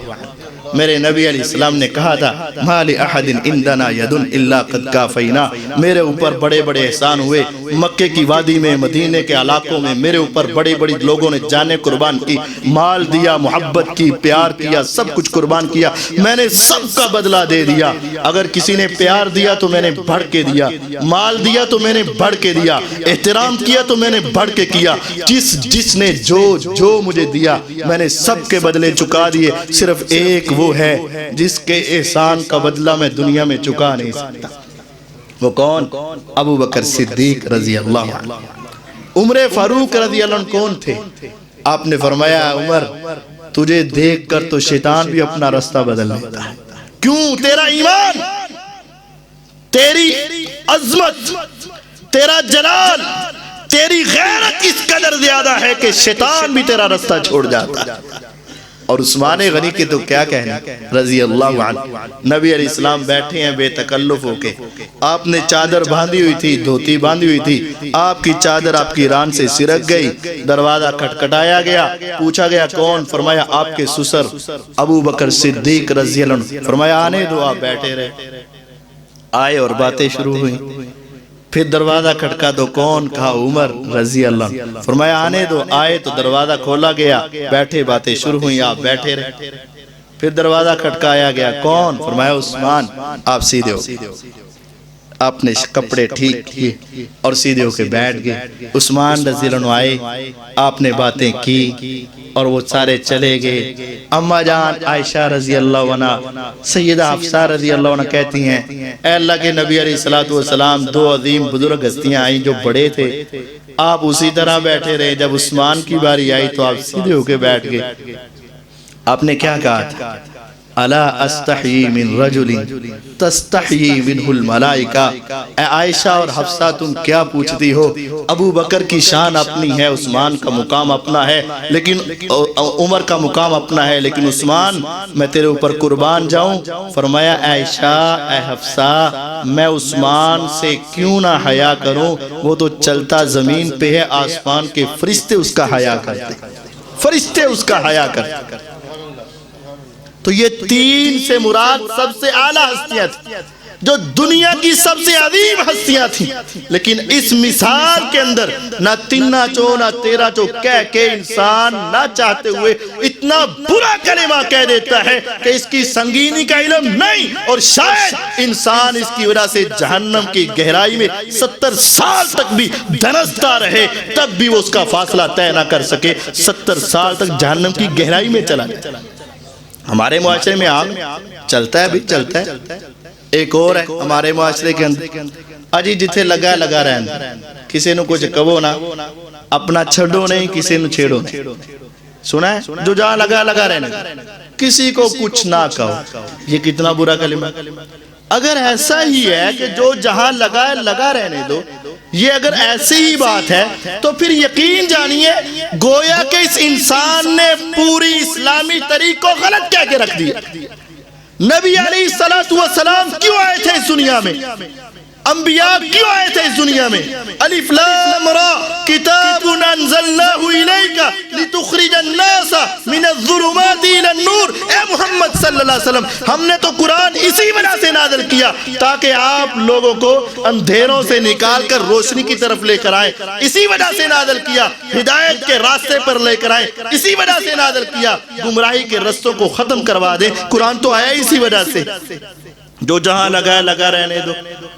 میرے نبی علیہ السلام نے کہا تھا ما لأحد عندنا ید الا قد کافینا، میرے اوپر بڑے بڑے احسان ہوئے، مکے کی وادی میں، مدینے کے علاقوں میں میرے اوپر بڑے بڑے لوگوں نے جانیں قربان کی، مال دیا، محبت کی، پیار کیا، سب کچھ قربان کیا، میں نے سب کا بدلہ دے دیا۔ اگر کسی نے پیار دیا تو میں نے بڑھ کے دیا، مال دیا تو میں نے بڑھ کے دیا، احترام کیا تو میں نے بڑھ کے کیا، جس نے جو مجھے دیا میں نے سب کے بدلے چکا دیے، صرف ایک وہ ہے جس کے احسان کا بدلہ میں دنیا میں چکا نہیں سکتا۔ وہ کون؟ ابو بکر صدیق رضی اللہ عنہ۔ عمر فاروق رضی اللہ عنہ کون تھے؟ آپ نے فرمایا عمر تجھے دیکھ کر تو شیطان بھی اپنا راستہ بدل لیتا ہے۔ کیوں؟ تیرا ایمان، تیری عظمت، تیرا جلال، تیری غیرت اس قدر زیادہ ہے کہ شیطان بھی تیرا راستہ چھوڑ جاتا ہے۔ اور عثمان غنی کے تو کیا کہنا رضی اللہ عنہ۔ نبی علیہ السلام بیٹھے ہیں بے تکلف ہو کے، آپ نے چادر باندھی ہوئی تھی، دھوتی باندھی ہوئی تھی، آپ کی چادر آپ کی ران سے سرک گئی، دروازہ کھٹکھٹایا گیا، پوچھا گیا کون؟ فرمایا آپ کے سسر ابو بکر صدیق رضی اللہ عنہ۔ فرمایا آنے دو، آپ بیٹھے رہے۔ آئے اور باتیں شروع ہوئیں، پھر دروازہ کھٹکا تو کون؟ کہا عمر رضی اللہ عنہ۔ فرمایا آنے دو، آئے تو دروازہ کھولا گیا، بیٹھے باتیں شروع ہوئیں، آپ بیٹھے رہے۔ پھر دروازہ کھٹکایا گیا، کون؟ فرمایا عثمان۔ آپ سیدھے ہو، آپ نے کپڑے ٹھیک کیے اور سیدھے ہو کے بیٹھ گئے۔ عثمان رضی اللہ عنہ آئے، آپ نے باتیں کی اور وہ سارے چلے گئے۔ اماں جان عائشہ رضی اللہ عنہ، سیدہ حفصہ رضی اللہ عنہ کہتی ہیں اے اللہ کے نبی علیہ السلام، دو عظیم بزرگ ہستیاں آئیں جو بڑے تھے، آپ اسی طرح بیٹھے رہے۔ جب عثمان کی باری آئی تو آپ سیدھے ہو کے بیٹھ گئے۔ آپ نے کیا کہا تھا؟ الا استحیی من رجل تستحیی منہ الملائکہ۔ اے عائشہ اور حفصہ تم کیا پوچھتی ہو؟ ابو بکر کی شان اپنی ہے، عثمان کا مقام اپنا ہے، لیکن عمر کا مقام اپنا ہے، لیکن عثمان میں تیرے اوپر قربان جاؤں۔ فرمایا عائشہ اے حفصہ میں عثمان سے کیوں نہ حیا کروں؟ وہ تو چلتا زمین پہ ہے، آسمان کے فرشتے اس کا حیا کرتے، فرشتے اس کا حیا کرتے۔ تو یہ تین سے مراد سب سے اعلیٰ ہستیاں تھیں جو دنیا کی سب سے عظیم ہستیاں تھیں، لیکن اس مثال کے اندر نہ تنہ چو نہ تیرہ چو کہہ کے انسان نہ چاہتے ہوئے اتنا برا کلمہ کہہ دیتا ہے کہ اس کی سنگینی کا علم نہیں، اور شاید انسان اس کی وجہ سے جہنم کی گہرائی میں 70 سال تک بھی دھنستا رہے، تب بھی وہ اس کا فاصلہ طے نہ کر سکے، 70 سال تک جہنم کی گہرائی میں چلا جائے۔ ہمارے معاشرے میں آگ چلتا ہے بھی چلتا ہے۔ ایک اور ہے ہمارے معاشرے کے اندر، اجی جتھے لگا لگا رہن، کسی نو کچھ کہو نا، اپنا چھڑو نہیں، کسی نو چھیڑو نہیں۔ سنا ہے؟ جو جہاں لگا لگا رہنے، کسی کو کچھ نہ کہو، یہ کتنا برا کلمہ۔ اگر ایسا ہی ہے کہ جو جہاں لگا لگا رہنے دو، یہ اگر ایسی ہی بات ہے تو پھر یقین جانیے گویا کہ اس انسان نے پوری اسلامی طریق کو غلط کہہ کے رکھ دیا۔ نبی علیہ السلام کیوں آئے تھے اس دنیا میں؟ انبیاء کیوں آئے تھے اس دنیا میں؟ الف لام را کتاب انزلناہ الیک لتخرج الناس من الظلمات الی النور۔ اے محمد صلی اللہ علیہ وسلم، ہم نے تو قرآن اسی وجہ سے نازل کیا تاکہ آپ لوگوں کو اندھیروں سے نکال کر روشنی کی طرف لے کر آئیں، اسی وجہ سے نازل کیا، ہدایت کے راستے پر لے کر آئیں، اسی وجہ سے نازل کیا، گمراہی کے رستوں کو ختم کروا دیں۔ قرآن تو آیا اسی وجہ سے۔ جو جہاں لگا لگا رہنے دو۔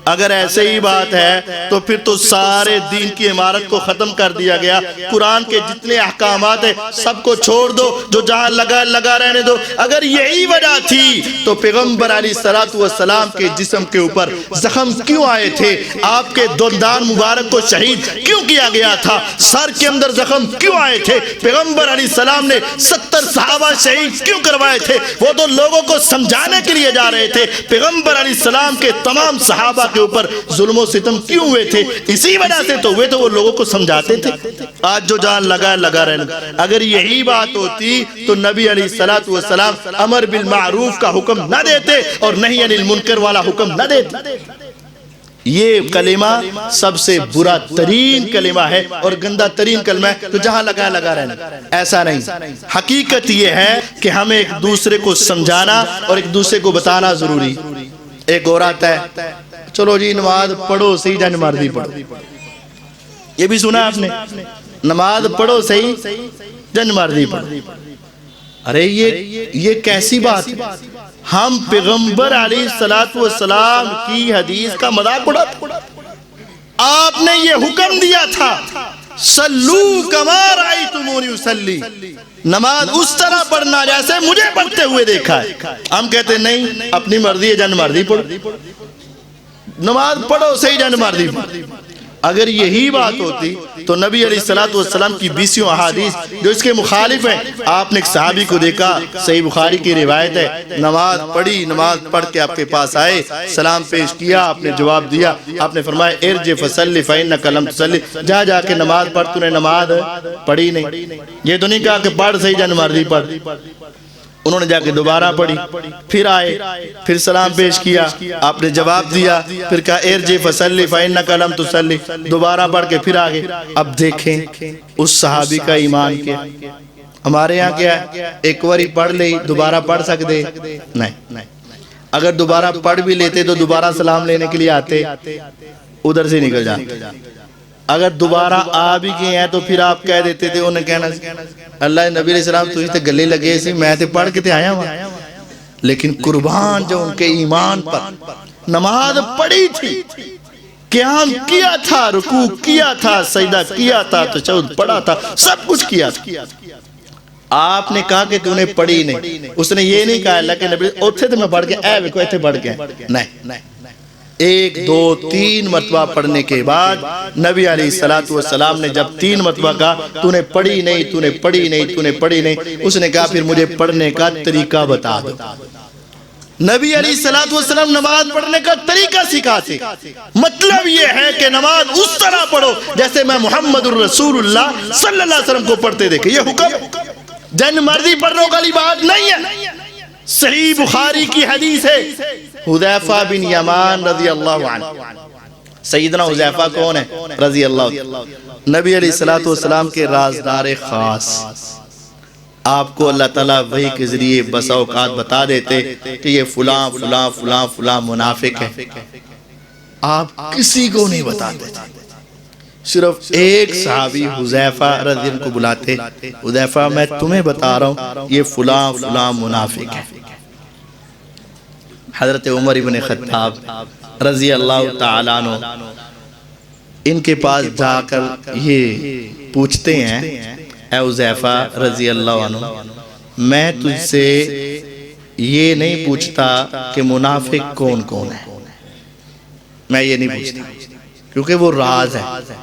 اگر ایسے ہی بات ہے تو پھر تو سارے دین کی عمارت کو ختم کر دیا گیا، قرآن کے جتنے احکامات ہیں سب کو چھوڑ دو، جو جہاں لگا لگا رہنے دو۔ اگر یہی وجہ تھی تو پیغمبر علیہ السلام کے جسم کے اوپر زخم کیوں آئے تھے؟ آپ کے دندان مبارک کو شہید کیوں کیا گیا تھا؟ سر کے اندر زخم کیوں آئے تھے؟ پیغمبر علیہ السلام نے 70 صحابہ شہید کیوں کروائے تھے؟ وہ تو لوگوں کو سمجھانے کے لیے جا رہے تھے۔ پیغمبر علیہ السلام کے تمام صحابہ کے اوپر ظلم و ستم کیوں ہوئے تھے؟ اسی وجہ سے تو ہوئے، تو وہ لوگوں کو سمجھاتے تھے۔ آج جو جان لگا لگا رہنا، اگر یہی بات ہوتی تو نبی علیہ السلام امر بالمعروف کا حکم نہ دیتے اور نہی عن المنکر والا حکم نہ دیتے۔ یہ کلمہ سب سے برا ترین کلمہ ہے اور گندہ ترین کلمہ ہے، تو جہاں لگا لگا رہنا۔ ایسا نہیں، حقیقت یہ ہے کہ ہمیں ایک دوسرے کو سمجھانا اور ایک دوسرے کو بتانا ضروری۔ ایک اور آتا ہے چلو جی نماز پڑھو صحیح، جن مردی پڑھو۔ یہ بھی سنا آپ نے، نماز پڑھو صحیح جن مردی پڑھو۔ ارے یہ کیسی بات ہے؟ ہم پیغمبر علیہ السلام کی حدیث کا مذاق اڑاتے؟ آپ نے یہ حکم دیا تھا صلو کما رأیتمونی اصلی، نماز اس طرح پڑھنا جیسے مجھے پڑھتے ہوئے دیکھا ہے۔ ہم کہتے ہیں نہیں، اپنی مرضی ہے، جن مرضی پڑھو، نماز پڑھو صحیح، جن مرضی پڑھو۔ اگر یہی بات ہوتی تو نبی علیہ السلام کی 20 احادیث جو اس کے مخالف ہیں، آپ نے ایک صحابی کو دیکھا، صحیح بخاری کی روایت ہے، نماز پڑھی، نماز پڑھ کے آپ کے پاس آئے، سلام پیش کیا، آپ نے جواب دیا، آپ نے فرمایا ارجع فصلی فإنک لم تصلی، جا کے نماز پڑھ، تو نے نماز پڑھی نہیں۔ یہ تو نہیں کہا کہ پڑھ صحیح، جن مرضی پڑھ۔ انہوں نے جا کے دوبارہ پڑھی، پھر آئے، پھر سلام پیش کیا، آپ نے جواب دیا، پھر کہا ارجع فصلی فإنک لم تصلی، دوبارہ پڑھ کے پھر آگے۔ اب دیکھیں اس صحابی کا ایمان کیا۔ ہمارے یہاں کیا ہے، ایک واری پڑھ لے دوبارہ پڑھ سکتے نہیں، اگر دوبارہ پڑھ بھی لیتے تو دوبارہ سلام لینے کے لیے آتے، ادھر سے نکل جاتے۔ اگر دوبارہ آ بھی گئے ہیں تو پھر آپ کہہ دیتے تھے، انہیں کہنا اللہ نبی علیہ السلام تجھے تے گلے لگے سی، میں تے پڑھ کے تے آیا ہوں۔ لیکن قربان جو ان کے ایمان پر، نماز پڑھی تھی، قیام کیا تھا، رکوع کیا تھا، سجدہ کیا تھا، تشہد پڑھا تھا، سب کچھ کیا تھا۔ آپ نے کہا کہ تو نے پڑھی نہیں، اس نے یہ نہیں کہا اللہ کے نبی اوتھے تے میں پڑھ کے اے ویکھو ایتھے پڑھ کے، نہیں، ایک دو تین مرتبہ پڑھنے کے بعد نبی علیہ السلام نے جب 3 مرتبہ کہا تو نے پڑھی نہیں، تو نے پڑھی نہیں، تو نے پڑھی نہیں، اس نے کہا پھر مجھے پڑھنے کا طریقہ بتا دو۔ نبی علیہ السلام نماز پڑھنے کا طریقہ سکھاتے، مطلب یہ ہے کہ نماز اس طرح پڑھو جیسے میں محمد الرسول اللہ صلی اللہ علیہ وسلم کو پڑھتے دیکھے۔ یہ حکم جن مرضی پڑھنے والی بات نہیں ہے، صحیح بخاری کی حدیث ہے، حذیفہ بن یمان رضی اللہ عنہ۔ سیدنا حذیفہ کون ہے رضی اللہ عنہ؟ نبی علیہ السلام کے رازدار خاص۔ آپ کو اللہ تعالیٰ وحی کے ذریعے بسا اوقات بتا دیتے کہ یہ فلاں فلاں فلاں فلاں منافق ہے، آپ کسی کو نہیں بتاتے تھے، صرف ایک صحابی حذیفہ رضی اللہ عنہ کو بلاتے، حذیفہ میں تمہیں بتا رہا ہوں یہ فلاں فلاں منافق ہے۔ حضرت عمر بن خطاب رضی اللہ تعالیٰ عنہ ان کے پاس جا کر یہ پوچھتے ہیں، اے حذیفہ رضی اللہ عنہ، میں تجھ سے یہ نہیں پوچھتا کہ منافق کون کون ہے، میں یہ نہیں پوچھتا کیونکہ وہ راز ہے،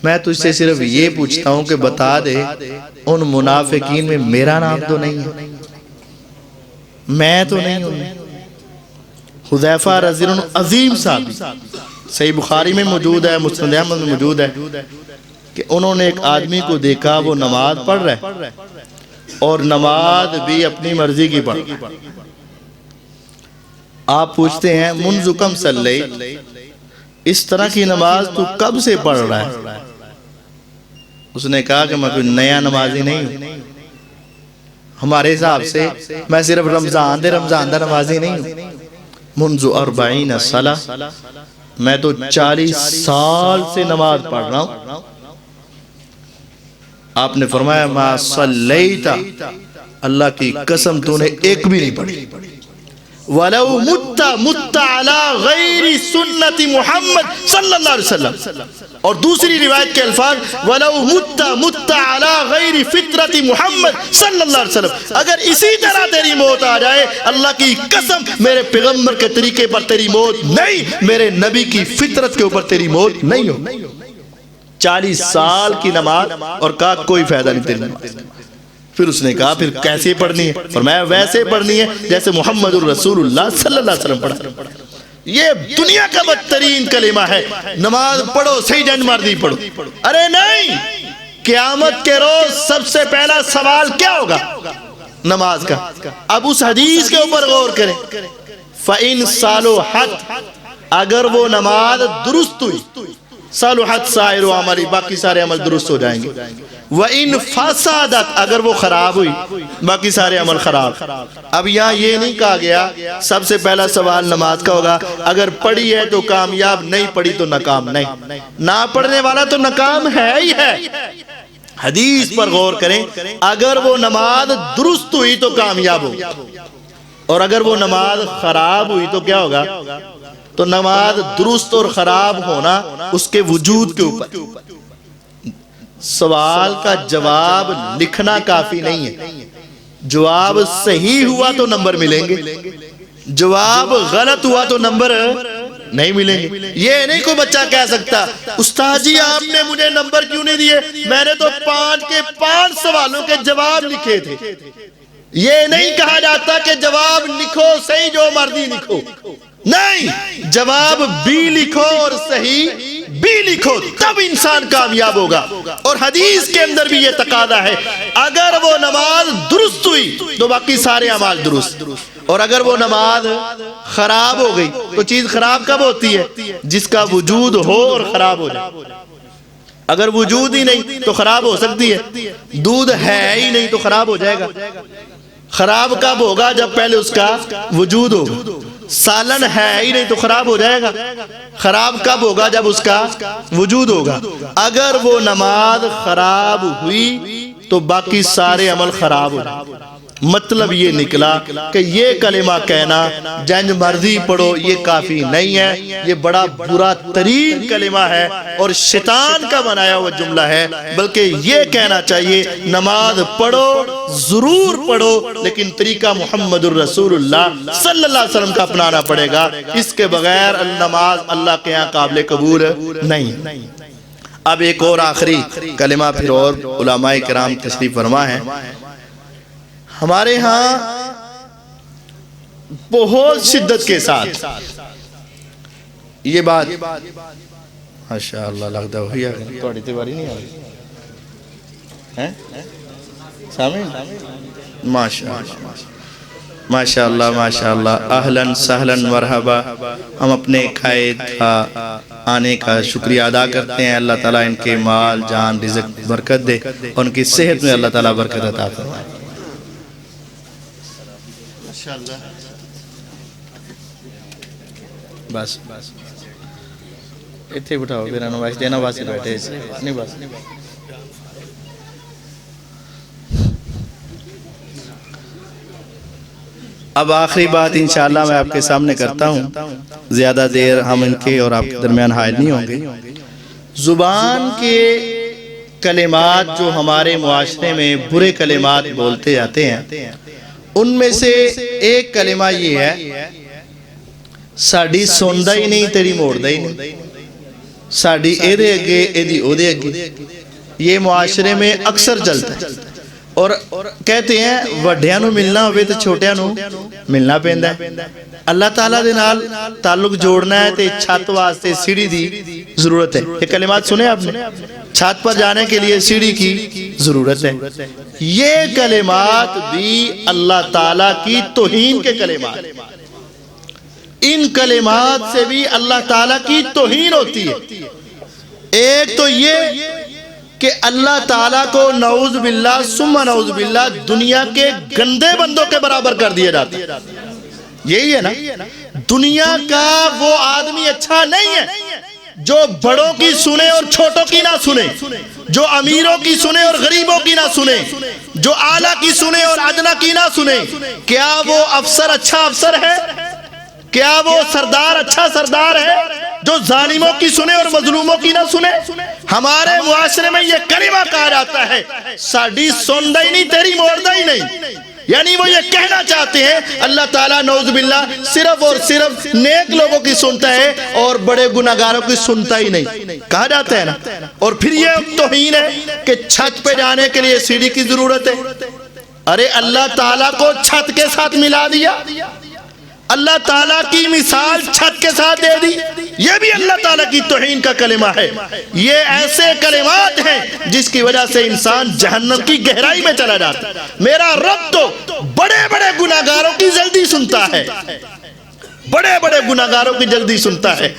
میں تجھ سے صرف یہ پوچھتا ہوں کہ بتا دے ان منافقین میں میرا نام تو نہیں ہے، میں تو نہیں ہوں۔ حذیفہ رضی اللہ عنہ عظیم صحابی، صحیح بخاری میں موجود ہے، مسند احمد میں موجود ہے کہ انہوں نے ایک آدمی کو دیکھا وہ نماز پڑھ رہا ہے اور نماز بھی اپنی مرضی کی پڑھ رہا ہے۔ آپ پوچھتے ہیں منذ کم صلی، اس طرح کی نماز تو کب سے پڑھ رہا ہے؟ اس نے کہا کہ میں کوئی نیا نمازی نہیں ہوں، ہمارے حساب سے میں صرف رمضان دا نمازی نہیں ہوں، منذ 40 صلاۃ، میں تو 40 سال سے نماز پڑھ رہا ہوں۔ آپ نے فرمایا ما صلیت، اللہ کی قسم تو نے ایک بھی نہیں پڑھی، وَلَوْ مُتَّ عَلَىٰ غَيْرِ سُنَّةِ محمد صلی اللہ علیہ وسلم، اور دوسری روایت کے الفاظ وَلَوْ مُتَّ عَلَىٰ غَيْرِ فِطْرَةِ محمد صلی اللہ علیہ وسلم، اگر اسی طرح تیری موت آ جائے اللہ کی قسم میرے پیغمبر کے طریقے پر تیری موت نہیں، میرے نبی کی فطرت کے اوپر تیری موت نہیں ہو۔ 40 سال کی نماز اور کہا کوئی فائدہ نہیں تیری نماز۔ پھر اس نے کہا پھر کیسے پڑھنی ہے؟ فرمایا ویسے پڑھنی ہے جیسے محمد الرسول اللہ صلی اللہ علیہ وسلم پڑھا۔ یہ دنیا کا بدترین کلمہ ہے، نماز پڑھو صحیح جن مرضی پڑھو۔ ارے نہیں، قیامت کے روز سب سے پہلا سوال کیا ہوگا؟ نماز کا۔ اب اس حدیث کے اوپر غور کریں، فَإِن صَلُحَتْ، اگر وہ نماز درست ہوئی، صالحت سائر و عملی، باقی سارے عمل درست ہو جائیں گے۔ وَإِن فَسَادَتْ، اگر وہ خراب ہوئی باقی سارے عمل خراب۔ اب یہاں یہ نہیں کہا گیا سب سے پہلا سوال نماز کا ہوگا، اگر پڑھی ہے تو کامیاب، نہیں پڑھی تو ناکام۔ نہیں، نہ پڑھنے والا تو ناکام ہے ہی ہے۔ حدیث پر غور کریں، اگر وہ نماز درست ہوئی تو کامیاب ہو، اور اگر وہ نماز خراب ہوئی تو کیا ہوگا؟ تو نماز درست اور خراب ہونا اس کے وجود کے اوپر، سوال کا جواب لکھنا کافی نہیں ہے. جواب صحیح ہوا تو نمبر ملیں گے، جواب غلط ہوا تو نمبر نہیں ملیں گے. یہ نہیں کوئی بچہ کہہ سکتا استاد جی آپ نے مجھے نمبر کیوں نہیں دیے، میں نے تو 5 کے 5 سوالوں کے جواب لکھے تھے. یہ نہیں کہا جاتا کہ جواب لکھو صحیح جو مرضی لکھو، نہیں، جواب بھی لکھو اور صحیح بھی لکھو تب انسان کامیاب ہوگا. اور حدیث کے اندر بھی یہ تقاضا ہے اگر وہ نماز درست ہوئی تو باقی سارے اعمال درست، اور اگر وہ نماز خراب ہو گئی تو چیز خراب کب ہوتی ہے؟ جس کا وجود ہو اور خراب ہو جائے. اگر وجود ہی نہیں تو خراب ہو سکتی ہے، دودھ ہے ہی نہیں تو خراب ہو جائے گا. خراب کب ہوگا؟ جب پہلے اس کا وجود ہوگا. سالن ہے ہی نہیں تو خراب ہو جائے گا. خراب کب ہوگا؟ جب اس کا وجود ہوگا. اگر وہ نماز خراب ہوئی تو باقی سارے عمل خراب ہو جائیں. مطلب یہ نکلا کہ یہ کلمہ کہنا جنج مرضی پڑھو یہ کافی نہیں ہے، یہ بڑا برا ترین کلمہ ہے اور شیطان کا بنایا ہوا جملہ ہے. بلکہ یہ کہنا چاہیے نماز پڑھو ضرور پڑھو لیکن طریقہ محمد الرسول اللہ صلی اللہ علیہ وسلم کا اپنانا پڑے گا. اس کے بغیر نماز اللہ کے یہاں قابل قبول نہیں. اب ایک اور آخری کلمہ پھر اور علماء کرام تشریف فرما ہے. ہمارے ہاں بہت شدت کے ساتھ یہ بات ماشاءاللہ لگتا ہوئی ہے توڑی تیواری نہیں آئی ہے سامین ماشاءاللہ ماشاءاللہ اہلاً سہلاً مرحبا. ہم اپنے قائد کا آنے کا شکریہ ادا کرتے ہیں. اللہ تعالیٰ ان کے مال جان رزق برکت دے، ان کی صحت میں اللہ تعالیٰ برکت عطا فرمائے. بس اتھے بٹھاؤ میرا نواز دینا واسی بیٹھے نہیں بس. اب آخری بات انشاءاللہ میں آپ کے سامنے کرتا ہوں، زیادہ دیر ہم ان کے اور آپ کے درمیان حائل نہیں ہوں گے. زبان کے کلمات جو ہمارے معاشرے میں برے کلمات بولتے جاتے ہیں ان میں سے ایک کلمہ یہ ہے ساڑی سوندہ ہی نہیں تیری موڑدہ ہی نہیں، ساڑی اے دے اگے اے دی او دے اگے. یہ معاشرے میں اکثر چلتا ہے اور کہتے ہیں وڈیاں نو ملنا ہوئے تو چھوٹیاں نو ملنا پہندہ ہے. اللہ تعالیٰ دے نال تعلق جوڑنا ہے تے چھت واسطے سیڑھی دی ضرورت ہے. یہ کلمات سنے آپ نے؟ چھت پر جانے کے لیے سیڑھی کی ضرورت ہے. یہ کلمات بھی اللہ تعالیٰ کی توہین کے کلمات. ان کلمات سے بھی اللہ تعالیٰ کی توہین ہوتی ہے. ایک تو یہ کہ اللہ تعالیٰ کو نعوذ باللہ ثم نعوذ باللہ دنیا کے گندے بندوں کے برابر کر دیا جاتا ہے. یہی ہے نا، دنیا کا وہ آدمی اچھا نہیں ہے جو بڑوں کی سنے اور چھوٹوں کی نہ سنے، جو امیروں کی سنے اور غریبوں کی نہ سنے، جو اعلیٰ کی سنے اور ادنیٰ کی نہ سنے. کیا وہ افسر اچھا افسر ہے؟ کیا وہ سردار اچھا سردار ہے جو ظالموں کی سنے اور مظلوموں کی نہ سنے؟ ہمارے معاشرے میں یہ کلمہ کہا جاتا ہے ساڑی سوندہ ہی نہیں تیری موردہ ہی نہیں. یعنی وہ یہ کہنا چاہتے ہیں اللہ تعالیٰ نعوذ باللہ صرف اور صرف نیک لوگوں کی سنتا ہے اور بڑے گناہگاروں کی سنتا ہی نہیں، کہا جاتا ہے نا. اور پھر یہ توہین ہے کہ چھت پہ جانے کے لیے سیڑھی کی ضرورت ہے. ارے اللہ تعالیٰ کو چھت کے ساتھ ملا دیا، اللہ تعالیٰ کی مثال چھت کے ساتھ دے دی. یہ بھی اللہ تعالیٰ کی توہین کا کلمہ ہے. یہ ایسے کلمات ہیں جس کی وجہ سے انسان جہنم کی گہرائی میں چلا جاتا ہے. میرا رب تو بڑے بڑے گناہگاروں کی جلدی سنتا ہے، بڑے بڑے گناہگاروں کی جلدی سنتا ہے.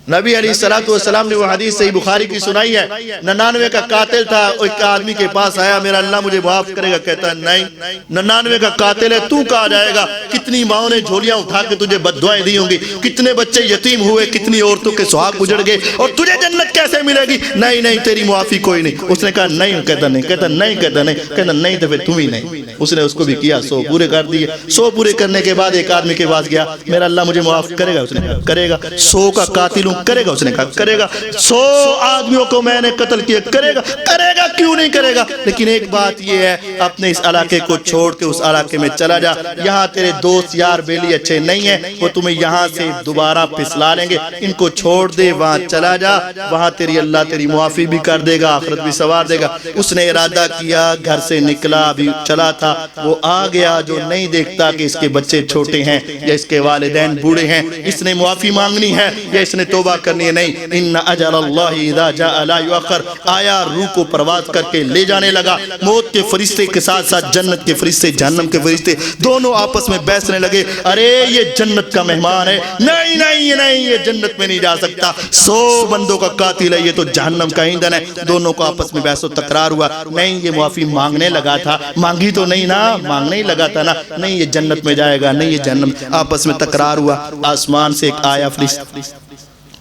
نبی علیہ السلام نے وہ حدیث صحیح بخاری کی سنائی ہے. 99 کا قاتل تھا، ایک آدمی کے پاس آیا میرا اللہ مجھے معاف کرے گا، کہتا ہے نہیں 99 کا قاتل ہے تو کہا جائے گا. کتنی ماں نے جھولیاں اٹھا کے تجھے بد دعائیں دی ہوں گی، کتنے بچے یتیم ہوئے، کتنی عورتوں کے سہاگ اجڑ گئے اور تجھے جنت کیسے ملے گی؟ نہیں نہیں تیری معافی کوئی نہیں. اس نے کہا نہیں، کہتا نہیں، کہتا نہیں، کہتا نہیں، کہتا نہیں تو پھر تم ہی نہیں. اس نے اس کو بھی کیا، 100 پورے کر دیے. 100 پورے کرنے کے بعد ایک آدمی کے پاس گیا، میرا اللہ مجھے معاف کرے گا؟ اس نے کہا کرے گا. 100 کا قاتل ہوں، کرے گا؟ اس نے کہا کرے گا۔ 100 آدمیوں کو میں نے قتل کیا، کرے گا؟ کرے گا، کیوں نہیں کرے گا؟ لیکن ایک بات یہ ہے، اپنے اس علاقے کو چھوڑ کے اس علاقے میں چلا جا، یہاں تیرے دوست یار بیلی اچھے نہیں ہیں، وہ تمہیں یہاں سے دوبارہ پھسلا لیں گے، ان کو چھوڑ دے، وہاں چلا جا، وہاں تیری اللہ تیری معافی بھی کر دے گا، آخرت بھی سوار دے گا۔ اس نے ارادہ کیا، گھر سے نکلا، ابھی چلا تھا، وہ آ گیا جو نہیں دیکھتا کہ اس کے بچے چھوٹے ہیں یا اس کے والدین بوڑھے ہیں، اس نے معافی مانگنی ہے یا اس نے توبہ کرنی ہے؟ نہیں، ان اجل اللہ اذا جاء لا یؤخر، آیا روح کو پرواز کر کے لے جانے لگا، موت کے فرشتے کے ساتھ ساتھ جنت کے فرشتے، جہنم کے فرشتے، دونوں آپس میں بحثنے لگے، ارے یہ جنت کا مہمان ہے، نہیں نہیں نہیں، یہ جنت میں نہیں جا سکتا، 100 بندوں کا قاتل ہے، یہ تو جہنم کا ایندھن ہے۔ دونوں کو آپس میں بحث و تکرار ہوا، نہیں یہ معافی مانگنے لگا تھا، مانگی تو نہیں نا، مانگنے ہی لگا تھا نا، نہیں یہ جنت میں جائے گا، نہیں یہ جہنم۔ آپس میں تکرار ہوا، آسمان سے ایک آیا فرشتہ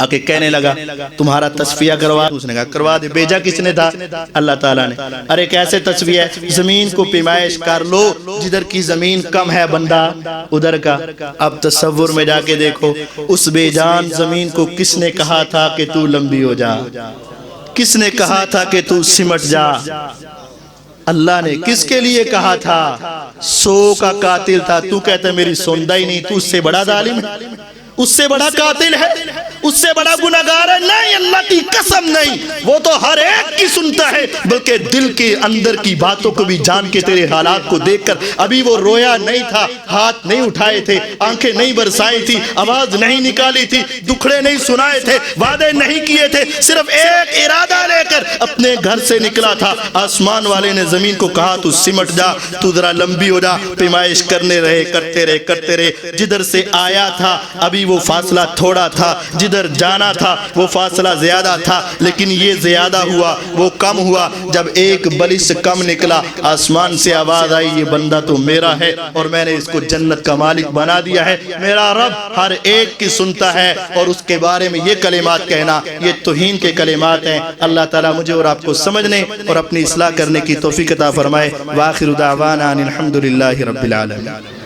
آ کے کہنے لگا تمہارا تصفیہ کروا۔ اس نے کہا کروا دے۔ بھیجا کس نے تھا؟ اللہ تعالیٰ نے۔ ارے کیسے تصفیہ ہے؟ زمین کو پیمائش کر لو، جدھر کی زمین کم ہے بندہ ادھر کا۔ اب تصور میں جا کے دیکھو، اس بے جان زمین کو کس نے کہا تھا کہ تو لمبی ہو جا؟ کس نے کہا تھا کہ تو سمٹ جا؟ اللہ نے۔ کس کے لیے کہا تھا؟ 100 کا قاتل تھا، تو کہتا ہے میری سندا ہی نہیں، تو اس سے بڑا ظالم ہے، اس سے بڑا قاتل ہے، اس سے بڑا گناہگار ہے؟ نہیں، اللہ کی قسم نہیں، وہ تو ہر ایک کی سنتا ہے، بلکہ دل کے اندر کی باتوں کو بھی جان کے تیرے حالات کو دیکھ کر، ابھی وہ رویا نہیں تھا، ہاتھ نہیں اٹھائے تھے، آنکھیں نہیں برسائی تھی، آواز نہیں نکالی تھی، دکھڑے نہیں سنائے تھے، وعدے نہیں کیے تھے، صرف ایک ارادہ لے کر اپنے گھر سے نکلا تھا۔ آسمان والے نے زمین کو کہا تو سمٹ جا، تو ذرا لمبی ہو جا۔ پیمائش کرنے رہے، کرتے رہے، کرتے رہے، جدھر سے آیا تھا ابھی وہ فاصلہ تھوڑا تھا، جدھر جانا تھا وہ فاصلہ زیادہ تھا، لیکن یہ زیادہ ہوا، وہ کم ہوا۔ جب ایک بلش کم نکلا، آسمان سے آواز آئی، یہ بندہ تو میرا ہے اور میں نے اس کو جنت کا مالک بنا دیا ہے۔ میرا رب ہر ایک کی سنتا ہے، اور اس کے بارے میں یہ کلمات کہنا یہ توہین کے کلمات ہیں۔ اللہ تعالیٰ مجھے اور آپ کو سمجھنے اور اپنی اصلاح کرنے کی توفیق عطا فرمائے۔ وآخر دعوانا ان الحمد للہ رب العالمین۔